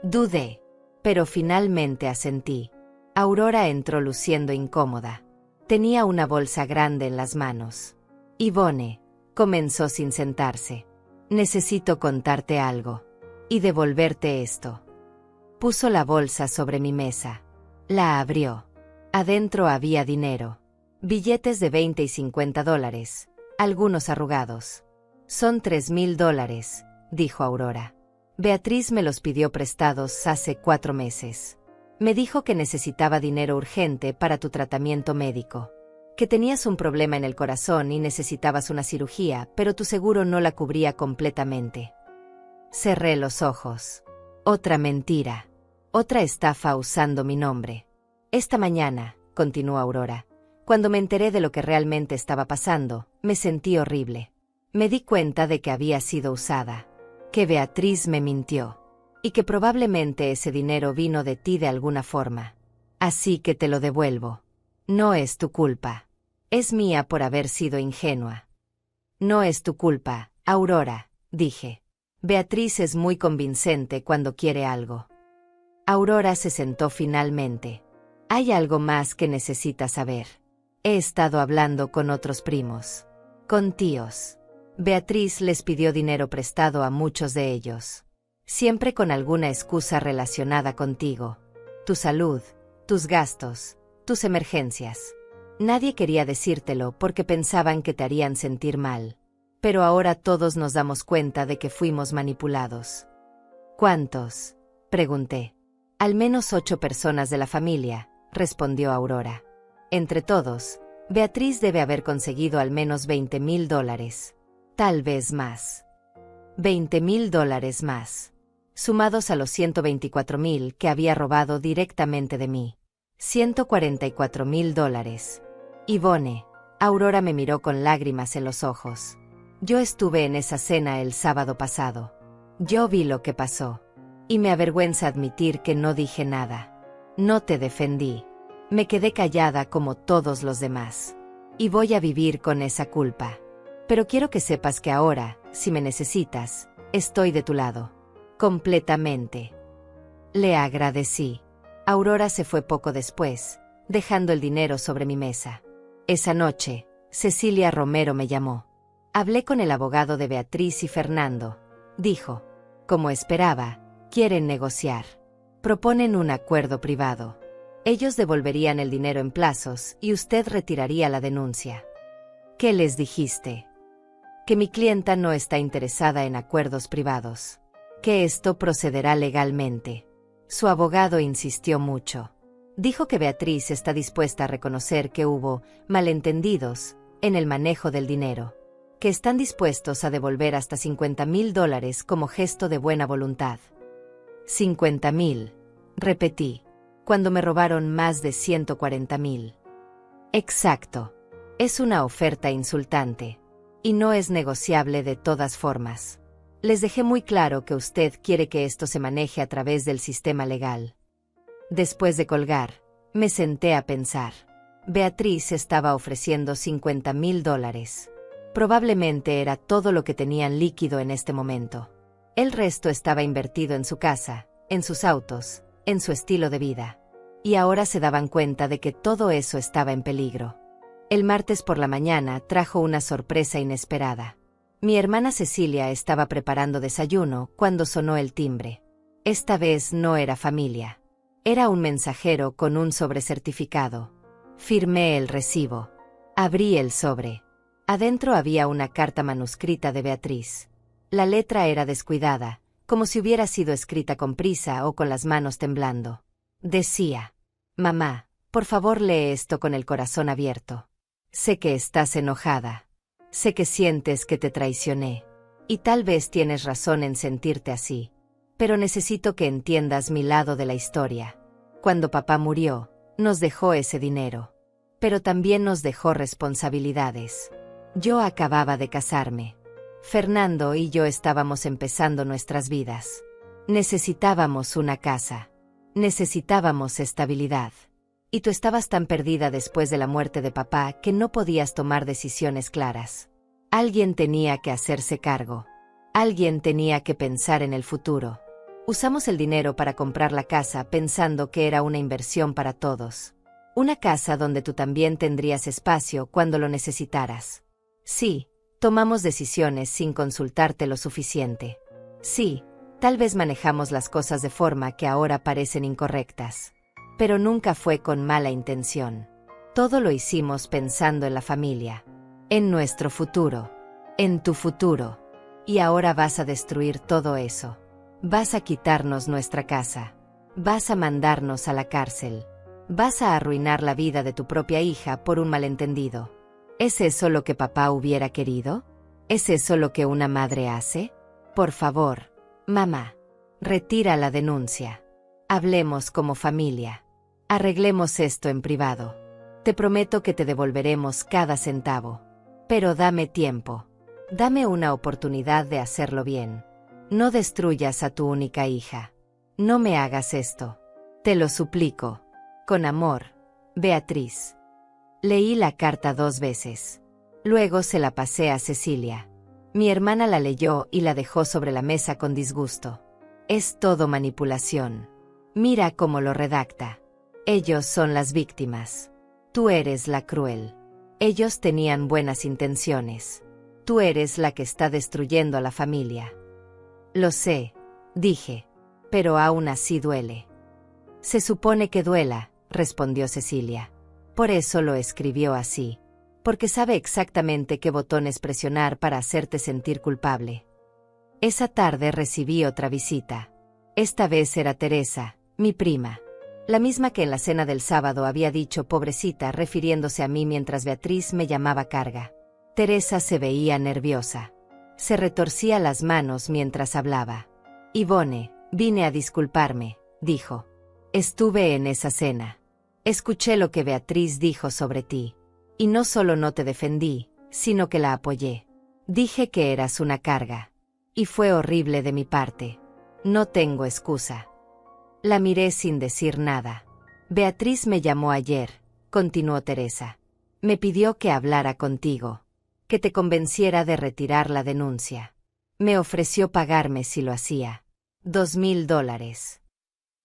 Dudé, pero finalmente asentí. Aurora entró luciendo incómoda. Tenía una bolsa grande en las manos. Yvonne, comenzó sin sentarse. Necesito contarte algo. Y devolverte esto. Puso la bolsa sobre mi mesa. La abrió. Adentro había dinero. Billetes de 20 y $50, algunos arrugados. Son $3,000, dijo Aurora. Beatriz me los pidió prestados hace 4 meses. Me dijo que necesitaba dinero urgente para tu tratamiento médico. Que tenías un problema en el corazón y necesitabas una cirugía, pero tu seguro no la cubría completamente. Cerré los ojos. Otra mentira. Otra estafa usando mi nombre. Esta mañana, continuó Aurora, cuando me enteré de lo que realmente estaba pasando, me sentí horrible. Me di cuenta de que había sido usada. Que Beatriz me mintió. Y que probablemente ese dinero vino de ti de alguna forma. Así que te lo devuelvo. No es tu culpa. Es mía por haber sido ingenua. No es tu culpa, Aurora, dije. Beatriz es muy convincente cuando quiere algo. Aurora se sentó finalmente. Hay algo más que necesitas saber. He estado hablando con otros primos. Con tíos. Beatriz les pidió dinero prestado a muchos de ellos. Siempre con alguna excusa relacionada contigo. Tu salud, tus gastos, tus emergencias. Nadie quería decírtelo porque pensaban que te harían sentir mal. Pero ahora todos nos damos cuenta de que fuimos manipulados. ¿Cuántos?, pregunté. Al menos 8 personas de la familia, respondió Aurora. Entre todos, Beatriz debe haber conseguido al menos $20,000. Tal vez más. $20,000 más. Sumados a los 124,000 que había robado directamente de mí. $144,000. Yvonne, Aurora me miró con lágrimas en los ojos. Yo estuve en esa cena el sábado pasado. Yo vi lo que pasó. Y me avergüenza admitir que no dije nada. No te defendí. Me quedé callada como todos los demás. Y voy a vivir con esa culpa. Pero quiero que sepas que ahora, si me necesitas, estoy de tu lado. Completamente. Le agradecí. Aurora se fue poco después, dejando el dinero sobre mi mesa. Esa noche, Cecilia Romero me llamó. Hablé con el abogado de Beatriz y Fernando. Dijo. Como esperaba, quieren negociar. Proponen un acuerdo privado. Ellos devolverían el dinero en plazos y usted retiraría la denuncia. ¿Qué les dijiste? Que mi clienta no está interesada en acuerdos privados. Que esto procederá legalmente. Su abogado insistió mucho. Dijo que Beatriz está dispuesta a reconocer que hubo malentendidos en el manejo del dinero. Que están dispuestos a devolver hasta $50,000 como gesto de buena voluntad. 50,000, repetí, cuando me robaron más de 140,000. Exacto. Es una oferta insultante. Y no es negociable de todas formas. Les dejé muy claro que usted quiere que esto se maneje a través del sistema legal. Después de colgar, me senté a pensar. Beatriz estaba ofreciendo $50,000. Probablemente era todo lo que tenían líquido en este momento. El resto estaba invertido en su casa, en sus autos, en su estilo de vida. Y ahora se daban cuenta de que todo eso estaba en peligro. El martes por la mañana trajo una sorpresa inesperada. Mi hermana Cecilia estaba preparando desayuno cuando sonó el timbre. Esta vez no era familia. Era un mensajero con un sobrecertificado. Firmé el recibo. Abrí el sobre. Adentro había una carta manuscrita de Beatriz. La letra era descuidada, como si hubiera sido escrita con prisa o con las manos temblando. Decía: Mamá, por favor lee esto con el corazón abierto. Sé que estás enojada. Sé que sientes que te traicioné. Y tal vez tienes razón en sentirte así. Pero necesito que entiendas mi lado de la historia. Cuando papá murió, nos dejó ese dinero. Pero también nos dejó responsabilidades. Yo acababa de casarme. Fernando y yo estábamos empezando nuestras vidas. Necesitábamos una casa. Necesitábamos estabilidad. Y tú estabas tan perdida después de la muerte de papá que no podías tomar decisiones claras. Alguien tenía que hacerse cargo. Alguien tenía que pensar en el futuro. Usamos el dinero para comprar la casa pensando que era una inversión para todos. Una casa donde tú también tendrías espacio cuando lo necesitaras. Sí, tomamos decisiones sin consultarte lo suficiente. Sí, tal vez manejamos las cosas de forma que ahora parecen incorrectas. Pero nunca fue con mala intención. Todo lo hicimos pensando en la familia, en nuestro futuro, en tu futuro. Y ahora vas a destruir todo eso. Vas a quitarnos nuestra casa. Vas a mandarnos a la cárcel. Vas a arruinar la vida de tu propia hija por un malentendido. ¿Es eso lo que papá hubiera querido? ¿Es eso lo que una madre hace? Por favor, mamá, retira la denuncia. Hablemos como familia. Arreglemos esto en privado. Te prometo que te devolveremos cada centavo. Pero dame tiempo. Dame una oportunidad de hacerlo bien. No destruyas a tu única hija. No me hagas esto. Te lo suplico. Con amor, Beatriz. Leí la carta 2 veces. Luego se la pasé a Cecilia. Mi hermana la leyó y la dejó sobre la mesa con disgusto. Es todo manipulación. Mira cómo lo redacta. Ellos son las víctimas. Tú eres la cruel. Ellos tenían buenas intenciones. Tú eres la que está destruyendo a la familia. Lo sé, dije. Pero aún así duele. Se supone que duela, respondió Cecilia. Por eso lo escribió así. Porque sabe exactamente qué botones presionar para hacerte sentir culpable. Esa tarde recibí otra visita. Esta vez era Teresa, mi prima. La misma que en la cena del sábado había dicho pobrecita refiriéndose a mí mientras Beatriz me llamaba carga. Teresa se veía nerviosa. Se retorcía las manos mientras hablaba. Ivone, vine a disculparme, dijo. Estuve en esa cena. Escuché lo que Beatriz dijo sobre ti. Y no solo no te defendí, sino que la apoyé. Dije que eras una carga. Y fue horrible de mi parte. No tengo excusa. La miré sin decir nada. Beatriz me llamó ayer, continuó Teresa. Me pidió que hablara contigo. Que te convenciera de retirar la denuncia. Me ofreció pagarme si lo hacía. $2,000.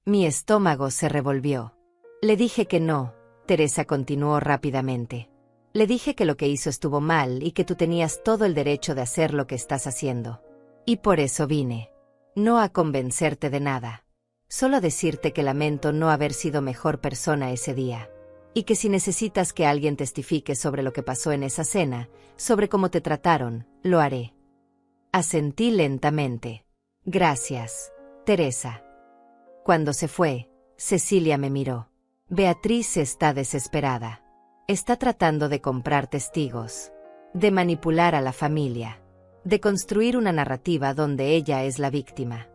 Mi estómago se revolvió. Le dije que no, Teresa continuó rápidamente. Le dije que lo que hizo estuvo mal y que tú tenías todo el derecho de hacer lo que estás haciendo. Y por eso vine. No a convencerte de nada. Solo a decirte que lamento no haber sido mejor persona ese día. Y que si necesitas que alguien testifique sobre lo que pasó en esa cena, sobre cómo te trataron, lo haré. Asentí lentamente. Gracias, Teresa. Cuando se fue, Cecilia me miró. Beatriz está desesperada. Está tratando de comprar testigos, de manipular a la familia, de construir una narrativa donde ella es la víctima.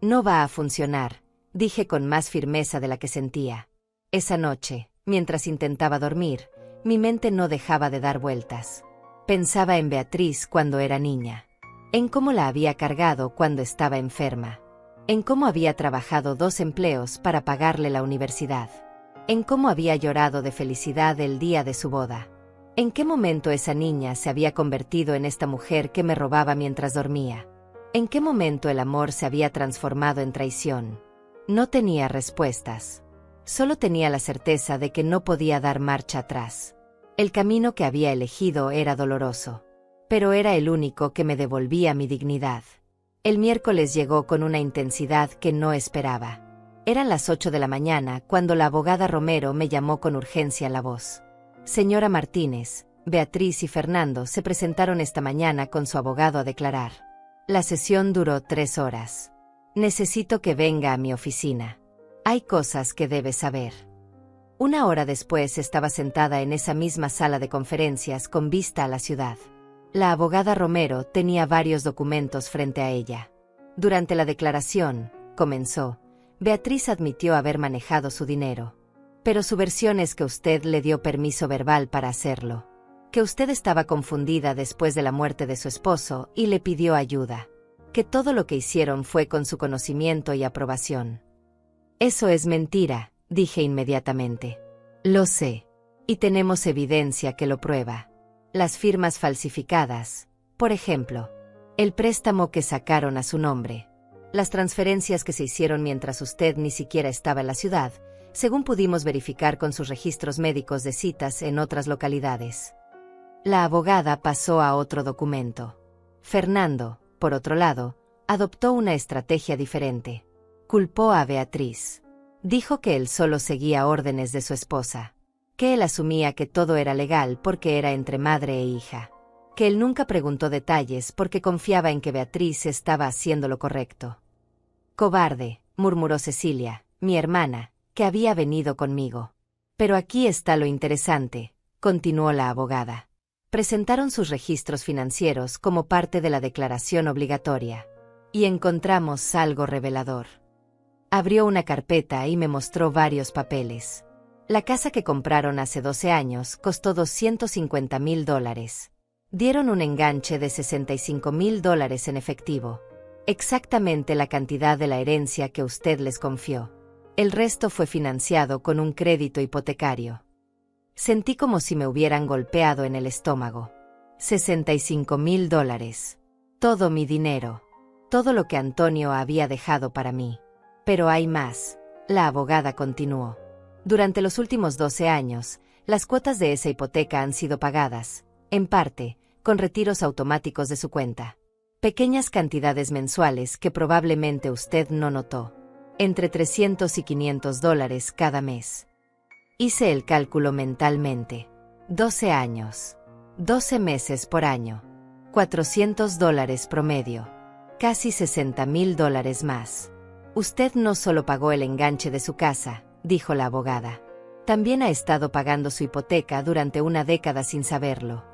No va a funcionar, dije con más firmeza de la que sentía. Esa noche, mientras intentaba dormir, mi mente no dejaba de dar vueltas. Pensaba en Beatriz cuando era niña, en cómo la había cargado cuando estaba enferma, en cómo había trabajado 2 empleos para pagarle la universidad, en cómo había llorado de felicidad el día de su boda. ¿En qué momento esa niña se había convertido en esta mujer que me robaba mientras dormía? ¿En qué momento el amor se había transformado en traición? No tenía respuestas. Solo tenía la certeza de que no podía dar marcha atrás. El camino que había elegido era doloroso, pero era el único que me devolvía mi dignidad. El miércoles llegó con una intensidad que no esperaba. Eran las 8 de la mañana cuando la abogada Romero me llamó con urgencia la voz. Señora Martínez, Beatriz y Fernando se presentaron esta mañana con su abogado a declarar. La sesión duró 3 horas. Necesito que venga a mi oficina. Hay cosas que debes saber. 1 hora después estaba sentada en esa misma sala de conferencias con vista a la ciudad. La abogada Romero tenía varios documentos frente a ella. Durante la declaración, comenzó, Beatriz admitió haber manejado su dinero. Pero su versión es que usted le dio permiso verbal para hacerlo. Que usted estaba confundida después de la muerte de su esposo y le pidió ayuda. Que todo lo que hicieron fue con su conocimiento y aprobación. Eso es mentira, dije inmediatamente. Lo sé. Y tenemos evidencia que lo prueba. Las firmas falsificadas, por ejemplo. El préstamo que sacaron a su nombre. Las transferencias que se hicieron mientras usted ni siquiera estaba en la ciudad, según pudimos verificar con sus registros médicos de citas en otras localidades. La abogada pasó a otro documento. Fernando, por otro lado, adoptó una estrategia diferente. Culpó a Beatriz. Dijo que él solo seguía órdenes de su esposa. Que él asumía que todo era legal porque era entre madre e hija. Que él nunca preguntó detalles porque confiaba en que Beatriz estaba haciendo lo correcto. Cobarde, murmuró Cecilia, mi hermana, que había venido conmigo. Pero aquí está lo interesante, continuó la abogada. Presentaron sus registros financieros como parte de la declaración obligatoria. Y encontramos algo revelador. Abrió una carpeta y me mostró varios papeles. La casa que compraron hace 12 años costó $250,000. Dieron un enganche de $65,000 en efectivo. Exactamente la cantidad de la herencia que usted les confió. El resto fue financiado con un crédito hipotecario. Sentí como si me hubieran golpeado en el estómago. $65,000. Todo mi dinero. Todo lo que Antonio había dejado para mí. Pero hay más, la abogada continuó. Durante los últimos 12 años, las cuotas de esa hipoteca han sido pagadas, en parte, con retiros automáticos de su cuenta. Pequeñas cantidades mensuales que probablemente usted no notó. Entre $300 y $500 cada mes. Hice el cálculo mentalmente. 12 años. 12 meses por año. $400 promedio. Casi $60,000 más. Usted no solo pagó el enganche de su casa, dijo la abogada. También ha estado pagando su hipoteca durante 1 década sin saberlo.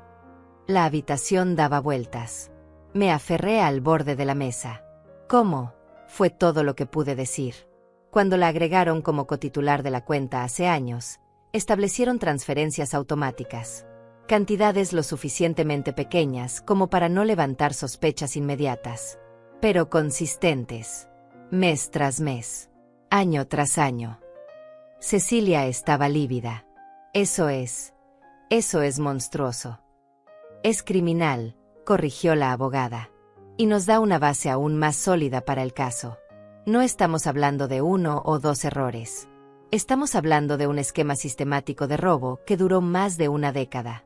La habitación daba vueltas. Me aferré al borde de la mesa. ¿Cómo? Fue todo lo que pude decir. Cuando la agregaron como cotitular de la cuenta hace años, establecieron transferencias automáticas. Cantidades lo suficientemente pequeñas como para no levantar sospechas inmediatas, pero consistentes. Mes tras mes. Año tras año. Cecilia estaba lívida. Eso es monstruoso. Es criminal, corrigió la abogada. Y nos da una base aún más sólida para el caso. No estamos hablando de 1 o 2 errores. Estamos hablando de un esquema sistemático de robo que duró más de 1 década.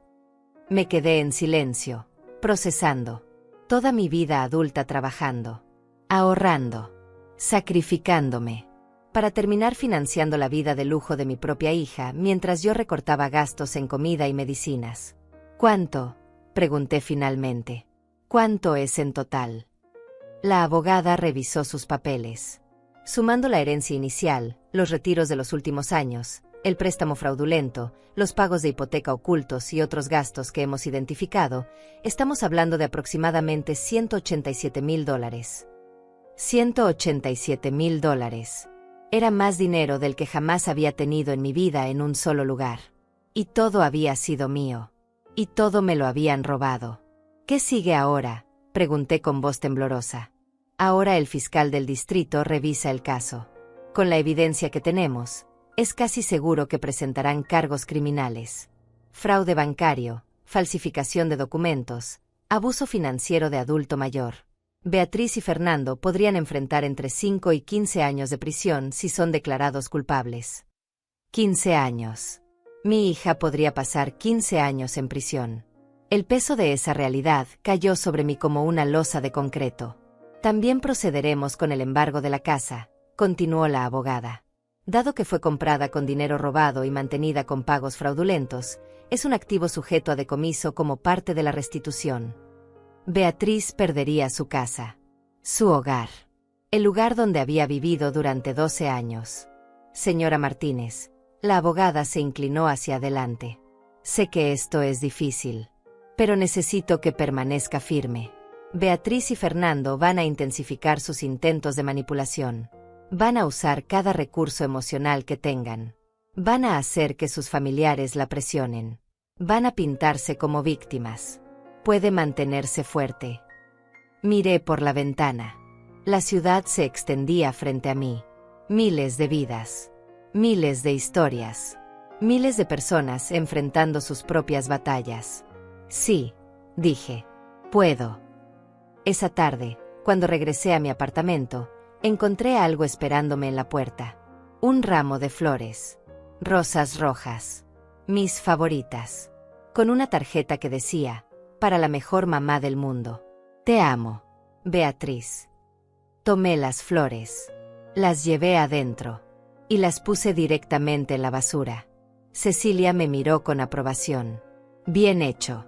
Me quedé en silencio, procesando. Toda mi vida adulta trabajando, ahorrando, sacrificándome, para terminar financiando la vida de lujo de mi propia hija mientras yo recortaba gastos en comida y medicinas. ¿Cuánto?, pregunté finalmente. ¿Cuánto es en total? La abogada revisó sus papeles. Sumando la herencia inicial, los retiros de los últimos años, el préstamo fraudulento, los pagos de hipoteca ocultos y otros gastos que hemos identificado, estamos hablando de aproximadamente $187,000. $187,000. Era más dinero del que jamás había tenido en mi vida en un solo lugar. Y todo había sido mío. Y todo me lo habían robado. ¿Qué sigue ahora?, pregunté con voz temblorosa. Ahora el fiscal del distrito revisa el caso. Con la evidencia que tenemos, es casi seguro que presentarán cargos criminales. Fraude bancario, falsificación de documentos, abuso financiero de adulto mayor. Beatriz y Fernando podrían enfrentar entre 5 y 15 años de prisión si son declarados culpables. 15 años. Mi hija podría pasar 15 años en prisión. El peso de esa realidad cayó sobre mí como una losa de concreto. También procederemos con el embargo de la casa, continuó la abogada. Dado que fue comprada con dinero robado y mantenida con pagos fraudulentos, es un activo sujeto a decomiso como parte de la restitución. Beatriz perdería su casa, su hogar, el lugar donde había vivido durante 12 años. Señora Martínez, la abogada se inclinó hacia adelante. Sé que esto es difícil, pero necesito que permanezca firme. Beatriz y Fernando van a intensificar sus intentos de manipulación. Van a usar cada recurso emocional que tengan. Van a hacer que sus familiares la presionen. Van a pintarse como víctimas. Puede mantenerse fuerte. Miré por la ventana. La ciudad se extendía frente a mí. Miles de vidas. Miles de historias. Miles de personas enfrentando sus propias batallas. Sí, dije. Puedo. Esa tarde, cuando regresé a mi apartamento, encontré algo esperándome en la puerta. Un ramo de flores. Rosas rojas. Mis favoritas. Con una tarjeta que decía, para la mejor mamá del mundo. Te amo, Beatriz. Tomé las flores. Las llevé adentro. Y las puse directamente en la basura. Cecilia me miró con aprobación. Bien hecho.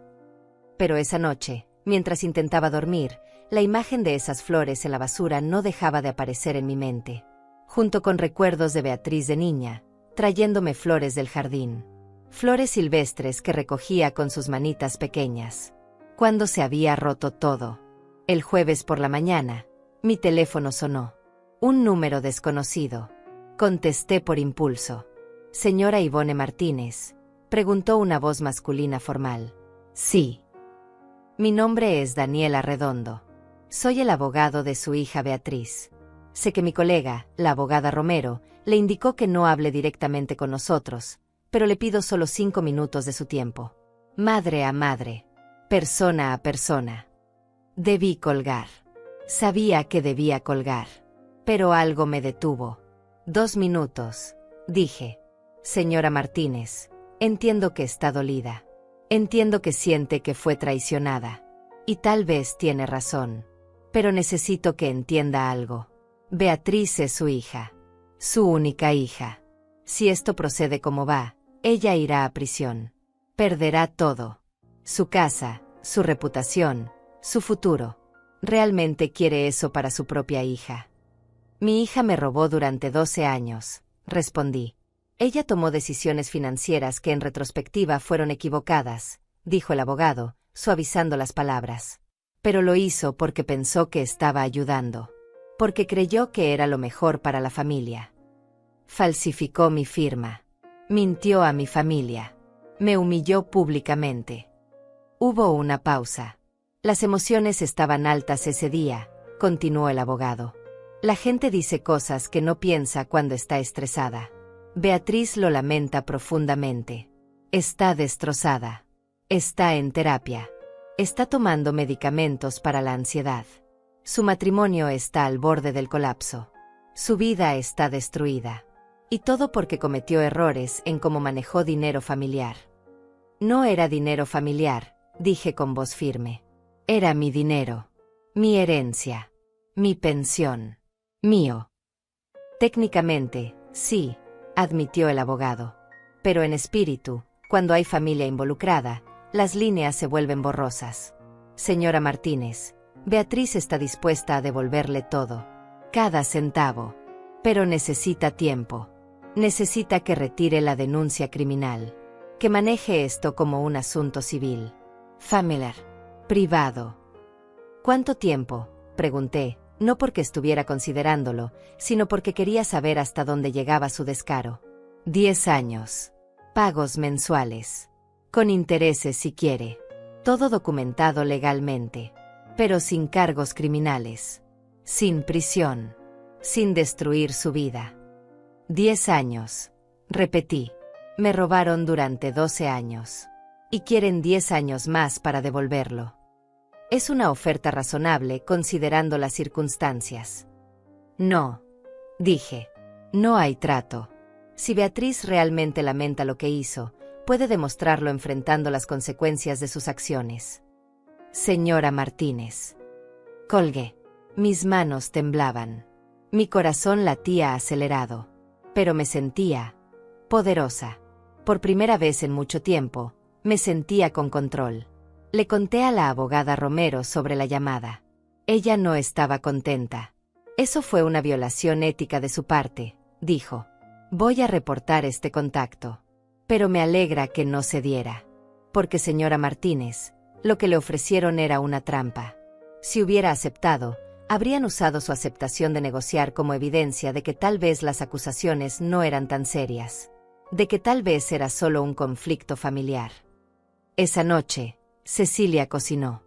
Pero esa noche, mientras intentaba dormir, la imagen de esas flores en la basura no dejaba de aparecer en mi mente, junto con recuerdos de Beatriz de niña, trayéndome flores del jardín. Flores silvestres que recogía con sus manitas pequeñas. Cuando se había roto todo. El jueves por la mañana, mi teléfono sonó. Un número desconocido. Contesté por impulso. Señora Ivone Martínez, preguntó una voz masculina formal. Sí. Mi nombre es Daniela Redondo. Soy el abogado de su hija Beatriz. Sé que mi colega, la abogada Romero, le indicó que no hable directamente con nosotros, pero le pido solo 5 minutos de su tiempo. Madre a madre. Persona a persona. Debí colgar. Sabía que debía colgar. Pero algo me detuvo. 2 minutos, dije. Señora Martínez, entiendo que está dolida. Entiendo que siente que fue traicionada. Y tal vez tiene razón. Pero necesito que entienda algo. Beatriz es su hija. Su única hija. Si esto procede como va, ella irá a prisión. Perderá todo. Su casa, su reputación, su futuro. Realmente quiere eso para su propia hija. Mi hija me robó durante 12 años, respondí. Ella tomó decisiones financieras que en retrospectiva fueron equivocadas, dijo el abogado, suavizando las palabras. Pero lo hizo porque pensó que estaba ayudando. Porque creyó que era lo mejor para la familia. Falsificó mi firma. Mintió a mi familia. Me humilló públicamente. Hubo una pausa. Las emociones estaban altas ese día, continuó el abogado. La gente dice cosas que no piensa cuando está estresada. Beatriz lo lamenta profundamente. Está destrozada. Está en terapia. Está tomando medicamentos para la ansiedad. Su matrimonio está al borde del colapso. Su vida está destruida. Y todo porque cometió errores en cómo manejó dinero familiar. No era dinero familiar, dije con voz firme. Era mi dinero, mi herencia, mi pensión, mío. Técnicamente, sí, admitió el abogado. Pero en espíritu, cuando hay familia involucrada, las líneas se vuelven borrosas. Señora Martínez, Beatriz está dispuesta a devolverle todo, cada centavo. Pero necesita tiempo. Necesita que retire la denuncia criminal. Que maneje esto como un asunto civil. Familiar. Privado. ¿Cuánto tiempo?, pregunté, no porque estuviera considerándolo, sino porque quería saber hasta dónde llegaba su descaro. 10 años. Pagos mensuales. Con intereses si quiere. Todo documentado legalmente. Pero sin cargos criminales. Sin prisión. Sin destruir su vida. 10 años. Repetí. Me robaron durante 12 años. Y quieren 10 años más para devolverlo. Es una oferta razonable considerando las circunstancias. No, dije. No hay trato. Si Beatriz realmente lamenta lo que hizo, puede demostrarlo enfrentando las consecuencias de sus acciones. Señora Martínez. Colgué. Mis manos temblaban. Mi corazón latía acelerado. Pero me sentía poderosa. Por primera vez en mucho tiempo, me sentía con control. Le conté a la abogada Romero sobre la llamada. Ella no estaba contenta. Eso fue una violación ética de su parte, dijo. Voy a reportar este contacto. Pero me alegra que no se diera. Porque, señora Martínez, lo que le ofrecieron era una trampa. Si hubiera aceptado, habrían usado su aceptación de negociar como evidencia de que tal vez las acusaciones no eran tan serias. De que tal vez era solo un conflicto familiar. Esa noche, Cecilia cocinó.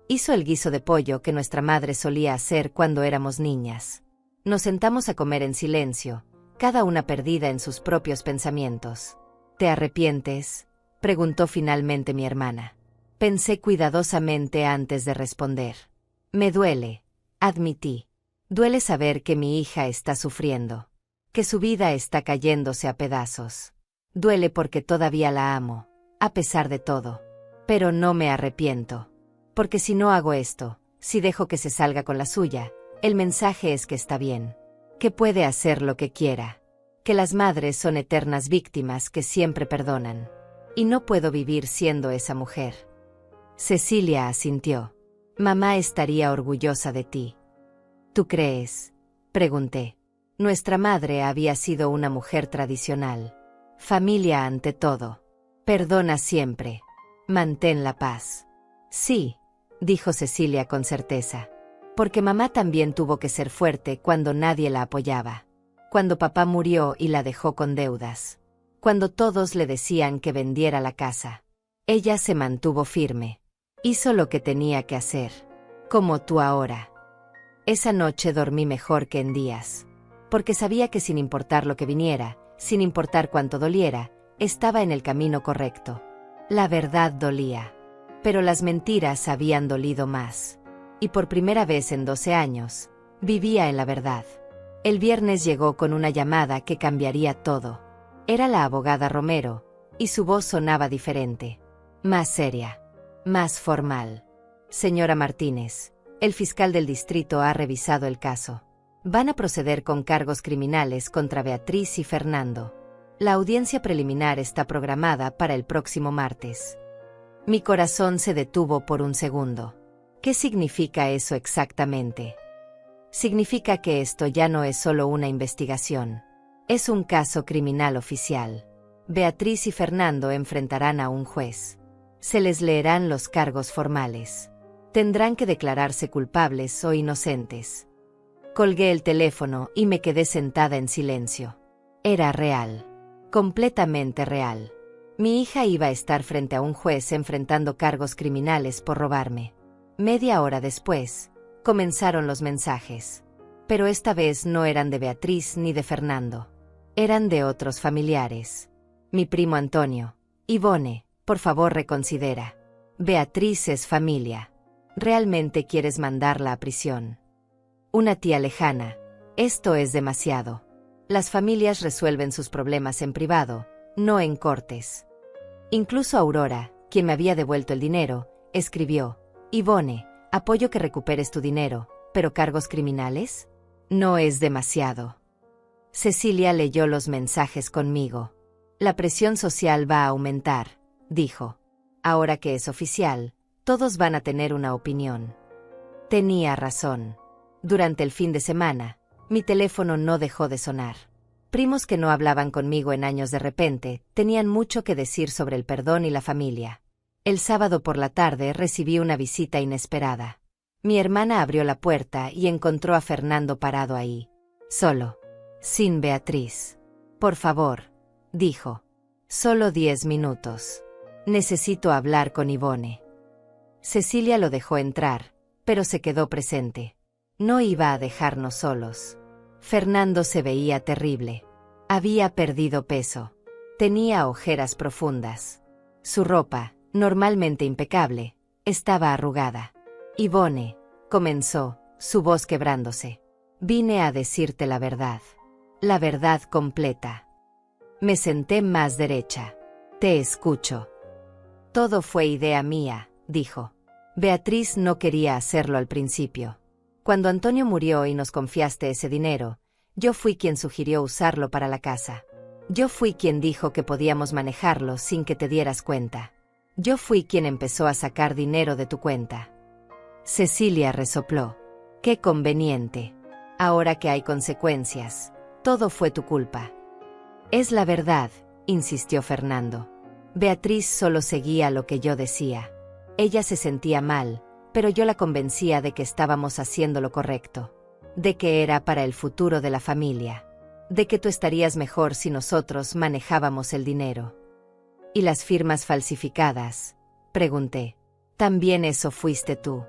Hizo el guiso de pollo que nuestra madre solía hacer cuando éramos niñas. Nos sentamos a comer en silencio, cada una perdida en sus propios pensamientos. ¿Te arrepientes?, preguntó finalmente mi hermana. Pensé cuidadosamente antes de responder. Me duele, admití. Duele saber que mi hija está sufriendo. Que su vida está cayéndose a pedazos. Duele porque todavía la amo, a pesar de todo. Pero no me arrepiento. Porque si no hago esto, si dejo que se salga con la suya, el mensaje es que está bien. Que puede hacer lo que quiera. Que las madres son eternas víctimas que siempre perdonan. Y no puedo vivir siendo esa mujer. Cecilia asintió. Mamá estaría orgullosa de ti. ¿Tú crees?, pregunté. Nuestra madre había sido una mujer tradicional. Familia ante todo. Perdona siempre. Mantén la paz. Sí, dijo Cecilia con certeza. Porque mamá también tuvo que ser fuerte cuando nadie la apoyaba. Cuando papá murió y la dejó con deudas. Cuando todos le decían que vendiera la casa. Ella se mantuvo firme. Hizo lo que tenía que hacer. Como tú ahora. Esa noche dormí mejor que en días. Porque sabía que sin importar lo que viniera, sin importar cuánto doliera, estaba en el camino correcto. La verdad dolía. Pero las mentiras habían dolido más. Y por primera vez en 12 años, vivía en la verdad. El viernes llegó con una llamada que cambiaría todo. Era la abogada Romero, y su voz sonaba diferente. Más seria. Más formal. Señora Martínez, el fiscal del distrito ha revisado el caso. Van a proceder con cargos criminales contra Beatriz y Fernando. La audiencia preliminar está programada para el próximo martes. Mi corazón se detuvo por un segundo. ¿Qué significa eso exactamente? Significa que esto ya no es solo una investigación. Es un caso criminal oficial. Beatriz y Fernando enfrentarán a un juez. Se les leerán los cargos formales. Tendrán que declararse culpables o inocentes. Colgué el teléfono y me quedé sentada en silencio. Era real. Completamente real. Mi hija iba a estar frente a un juez enfrentando cargos criminales por robarme. Media hora después, comenzaron los mensajes. Pero esta vez no eran de Beatriz ni de Fernando. Eran de otros familiares. Mi primo Antonio. Ivone, por favor reconsidera. Beatriz es familia. ¿Realmente quieres mandarla a prisión? Una tía lejana. Esto es demasiado. Las familias resuelven sus problemas en privado, no en cortes. Incluso Aurora, quien me había devuelto el dinero, escribió. Ivone, apoyo que recuperes tu dinero, pero ¿cargos criminales? No es demasiado. Cecilia leyó los mensajes conmigo. La presión social va a aumentar, dijo. Ahora que es oficial, todos van a tener una opinión. Tenía razón. Durante el fin de semana, mi teléfono no dejó de sonar. Primos que no hablaban conmigo en años de repente, tenían mucho que decir sobre el perdón y la familia. El sábado por la tarde recibí una visita inesperada. Mi hermana abrió la puerta y encontró a Fernando parado ahí. Solo. Sin Beatriz. Por favor, dijo. Solo 10 minutos. Necesito hablar con Ivone. Cecilia lo dejó entrar, pero se quedó presente. No iba a dejarnos solos. Fernando se veía terrible. Había perdido peso. Tenía ojeras profundas. Su ropa, normalmente impecable, estaba arrugada. Ivone, comenzó, su voz quebrándose. Vine a decirte la verdad. La verdad completa. Me senté más derecha. Te escucho. Todo fue idea mía, dijo. Beatriz no quería hacerlo al principio. Cuando Antonio murió y nos confiaste ese dinero, yo fui quien sugirió usarlo para la casa. Yo fui quien dijo que podíamos manejarlo sin que te dieras cuenta. Yo fui quien empezó a sacar dinero de tu cuenta. Cecilia resopló. Qué conveniente. Ahora que hay consecuencias, todo fue tu culpa. Es la verdad, insistió Fernando. Beatriz solo seguía lo que yo decía. Ella se sentía mal, pero yo la convencía de que estábamos haciendo lo correcto, de que era para el futuro de la familia, de que tú estarías mejor si nosotros manejábamos el dinero. ¿Y las firmas falsificadas?, pregunté. También eso fuiste tú.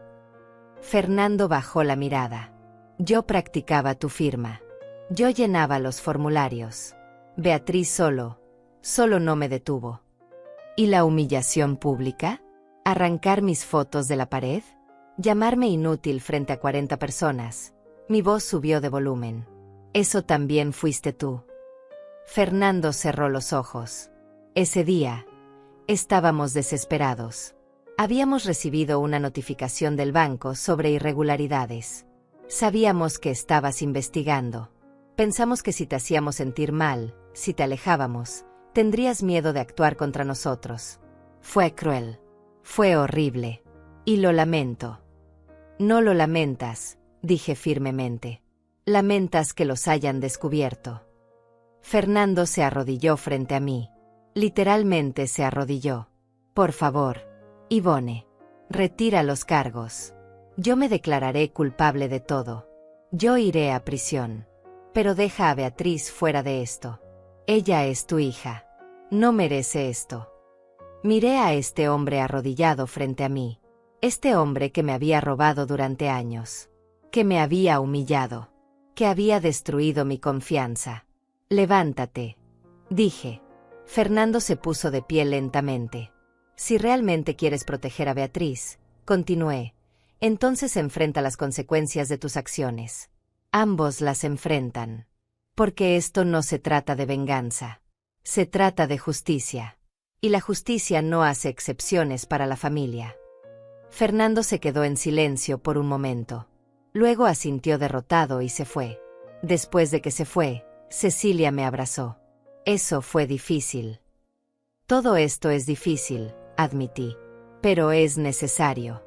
Fernando bajó la mirada. Yo practicaba tu firma. Yo llenaba los formularios. Beatriz solo no me detuvo. ¿Y la humillación pública? ¿Arrancar mis fotos de la pared? ¿Llamarme inútil frente a 40 personas? Mi voz subió de volumen. Eso también fuiste tú. Fernando cerró los ojos. Ese día, estábamos desesperados. Habíamos recibido una notificación del banco sobre irregularidades. Sabíamos que estabas investigando. Pensamos que si te hacíamos sentir mal, si te alejábamos, tendrías miedo de actuar contra nosotros. Fue cruel. Fue horrible. Y lo lamento. No lo lamentas, dije firmemente. Lamentas que los hayan descubierto. Fernando se arrodilló frente a mí. Literalmente se arrodilló. Por favor, Ivone, retira los cargos. Yo me declararé culpable de todo. Yo iré a prisión. Pero deja a Beatriz fuera de esto. Ella es tu hija. No merece esto. Miré a este hombre arrodillado frente a mí. Este hombre que me había robado durante años. Que me había humillado. Que había destruido mi confianza. Levántate, dije. Fernando se puso de pie lentamente. Si realmente quieres proteger a Beatriz, continué, entonces enfrenta las consecuencias de tus acciones. Ambos las enfrentan. Porque esto no se trata de venganza. Se trata de justicia. Y la justicia no hace excepciones para la familia. Fernando se quedó en silencio por un momento. Luego asintió derrotado y se fue. Después de que se fue, Cecilia me abrazó. Eso fue difícil. Todo esto es difícil, admití. Pero es necesario.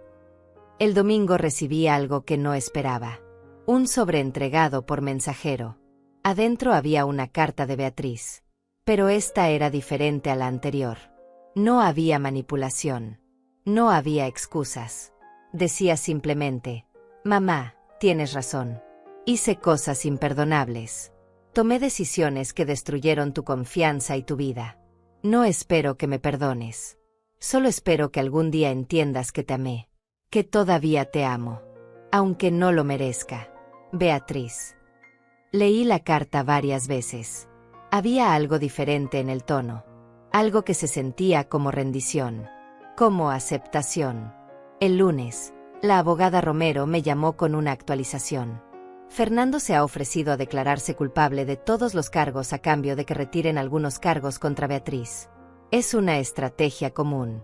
El domingo recibí algo que no esperaba. Un sobre entregado por mensajero. Adentro había una carta de Beatriz. Pero esta era diferente a la anterior. No había manipulación. No había excusas. Decía simplemente, mamá, tienes razón. Hice cosas imperdonables. Tomé decisiones que destruyeron tu confianza y tu vida. No espero que me perdones. Solo espero que algún día entiendas que te amé. Que todavía te amo. Aunque no lo merezca. Beatriz. Leí la carta varias veces. Había algo diferente en el tono. Algo que se sentía como rendición. Como aceptación. El lunes, la abogada Romero me llamó con una actualización. Fernando se ha ofrecido a declararse culpable de todos los cargos a cambio de que retiren algunos cargos contra Beatriz. Es una estrategia común.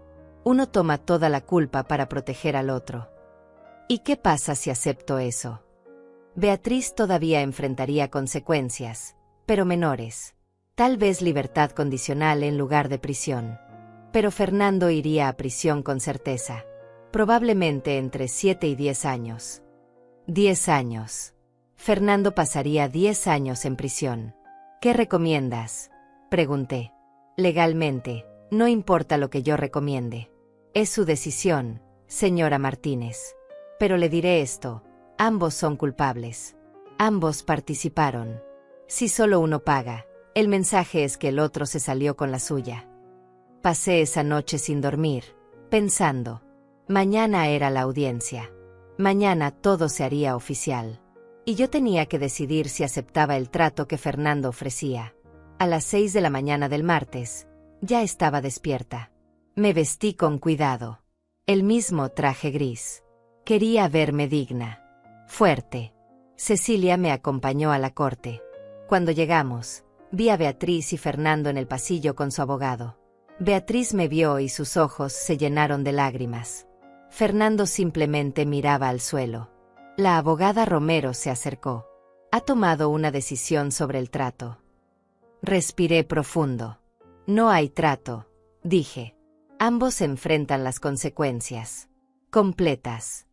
Uno toma toda la culpa para proteger al otro. ¿Y qué pasa si acepto eso? Beatriz todavía enfrentaría consecuencias, pero menores. Tal vez libertad condicional en lugar de prisión. Pero Fernando iría a prisión con certeza. Probablemente entre 7 y 10 años. 10 años. Fernando pasaría 10 años en prisión. ¿Qué recomiendas? Pregunté. Legalmente, no importa lo que yo recomiende. Es su decisión, señora Martínez. Pero le diré esto, ambos son culpables. Ambos participaron. Si solo uno paga, el mensaje es que el otro se salió con la suya. Pasé esa noche sin dormir, pensando. Mañana era la audiencia. Mañana todo se haría oficial. Y yo tenía que decidir si aceptaba el trato que Fernando ofrecía. A las 6 de la mañana del martes, ya estaba despierta. Me vestí con cuidado. El mismo traje gris. Quería verme digna. Fuerte. Cecilia me acompañó a la corte. Cuando llegamos, vi a Beatriz y Fernando en el pasillo con su abogado. Beatriz me vio y sus ojos se llenaron de lágrimas. Fernando simplemente miraba al suelo. La abogada Romero se acercó. Ha tomado una decisión sobre el trato. Respiré profundo. No hay trato, dije. Ambos enfrentan las consecuencias. Completas.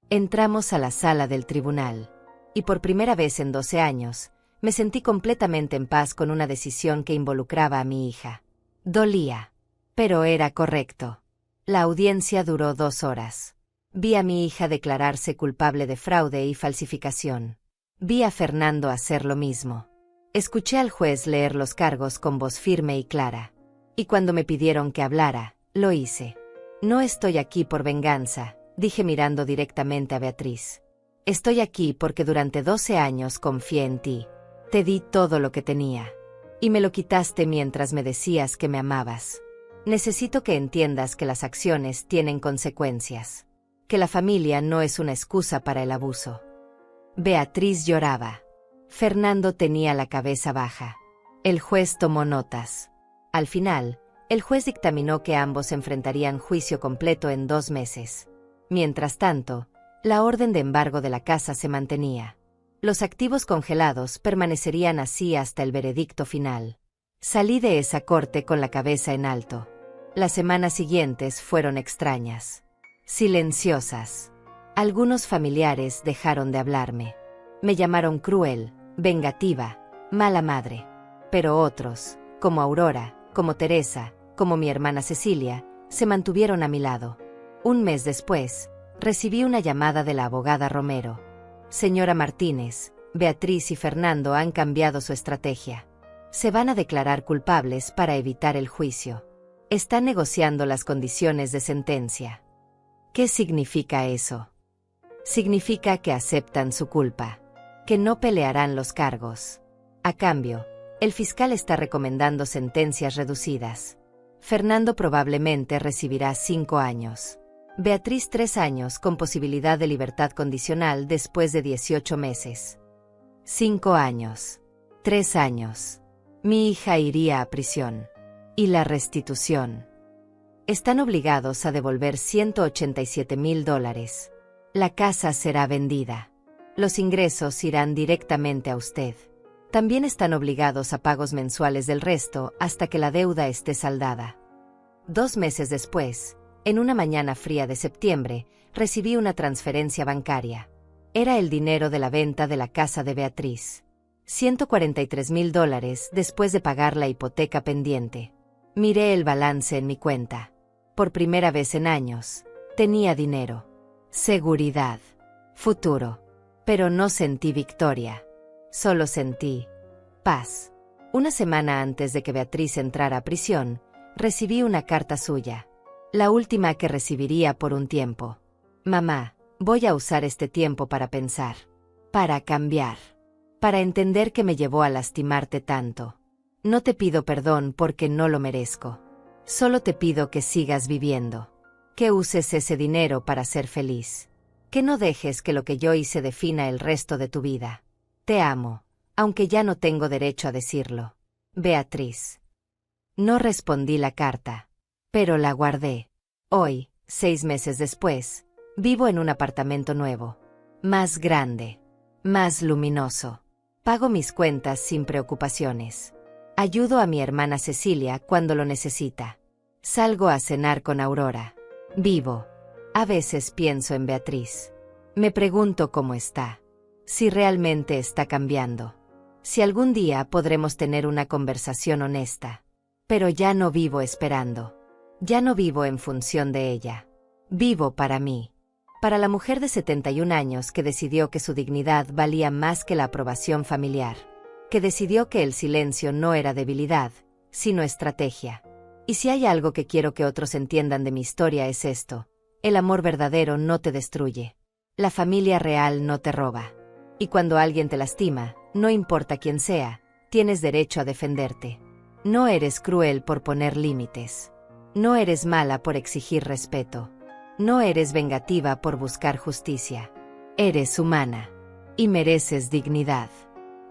Entramos a la sala del tribunal. Y por primera vez en 12 años, me sentí completamente en paz con una decisión que involucraba a mi hija. Dolía. Pero era correcto. La audiencia duró 2 horas. Vi a mi hija declararse culpable de fraude y falsificación. Vi a Fernando hacer lo mismo. Escuché al juez leer los cargos con voz firme y clara. Y cuando me pidieron que hablara, lo hice. No estoy aquí por venganza, dije mirando directamente a Beatriz. Estoy aquí porque durante 12 años confié en ti. Te di todo lo que tenía. Y me lo quitaste mientras me decías que me amabas. Necesito que entiendas que las acciones tienen consecuencias. Que la familia no es una excusa para el abuso. Beatriz lloraba. Fernando tenía la cabeza baja. El juez tomó notas. Al final, el juez dictaminó que ambos enfrentarían juicio completo en 2 meses. Mientras tanto, la orden de embargo de la casa se mantenía. Los activos congelados permanecerían así hasta el veredicto final. Salí de esa corte con la cabeza en alto. Las semanas siguientes fueron extrañas. Silenciosas. Algunos familiares dejaron de hablarme. Me llamaron cruel, vengativa, mala madre. Pero otros, como Aurora, como Teresa, como mi hermana Cecilia, se mantuvieron a mi lado. Un mes después, recibí una llamada de la abogada Romero. Señora Martínez, Beatriz y Fernando han cambiado su estrategia. Se van a declarar culpables para evitar el juicio. Están negociando las condiciones de sentencia. ¿Qué significa eso? Significa que aceptan su culpa, que no pelearán los cargos. A cambio, el fiscal está recomendando sentencias reducidas. Fernando probablemente recibirá 5 años. Beatriz 3 años con posibilidad de libertad condicional después de 18 meses. 5 años. 3 años. Mi hija iría a prisión. ¿Y la restitución? Están obligados a devolver $187,000. La casa será vendida. Los ingresos irán directamente a usted. También están obligados a pagos mensuales del resto hasta que la deuda esté saldada. 2 meses después, en una mañana fría de septiembre, recibí una transferencia bancaria. Era el dinero de la venta de la casa de Beatriz. $143,000 después de pagar la hipoteca pendiente. Miré el balance en mi cuenta. Por primera vez en años, tenía dinero. Seguridad. Futuro. Pero no sentí victoria. Solo sentí paz. Una semana antes de que Beatriz entrara a prisión, recibí una carta suya. La última que recibiría por un tiempo. Mamá, voy a usar este tiempo para pensar. Para cambiar. Para entender que me llevó a lastimarte tanto. No te pido perdón porque no lo merezco. Solo te pido que sigas viviendo. Que uses ese dinero para ser feliz. Que no dejes que lo que yo hice defina el resto de tu vida. Te amo, aunque ya no tengo derecho a decirlo. Beatriz. No respondí la carta, pero la guardé. Hoy, 6 meses después, vivo en un apartamento nuevo. Más grande. Más luminoso. Pago mis cuentas sin preocupaciones. Ayudo a mi hermana Cecilia cuando lo necesita. Salgo a cenar con Aurora. Vivo. A veces pienso en Beatriz. Me pregunto cómo está. Si realmente está cambiando. Si algún día podremos tener una conversación honesta. Pero ya no vivo esperando. Ya no vivo en función de ella. Vivo para mí. Para la mujer de 71 años que decidió que su dignidad valía más que la aprobación familiar. Que decidió que el silencio no era debilidad, sino estrategia. Y si hay algo que quiero que otros entiendan de mi historia es esto: el amor verdadero no te destruye. La familia real no te roba. Y cuando alguien te lastima, no importa quién sea, tienes derecho a defenderte. No eres cruel por poner límites. No eres mala por exigir respeto. No eres vengativa por buscar justicia. Eres humana. Y mereces dignidad.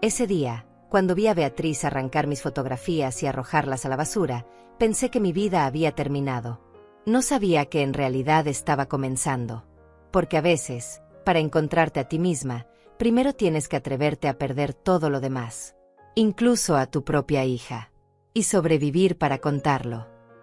Ese día, cuando vi a Beatriz arrancar mis fotografías y arrojarlas a la basura, pensé que mi vida había terminado. No sabía que en realidad estaba comenzando. Porque a veces, para encontrarte a ti misma, primero tienes que atreverte a perder todo lo demás. Incluso a tu propia hija. Y sobrevivir para contarlo.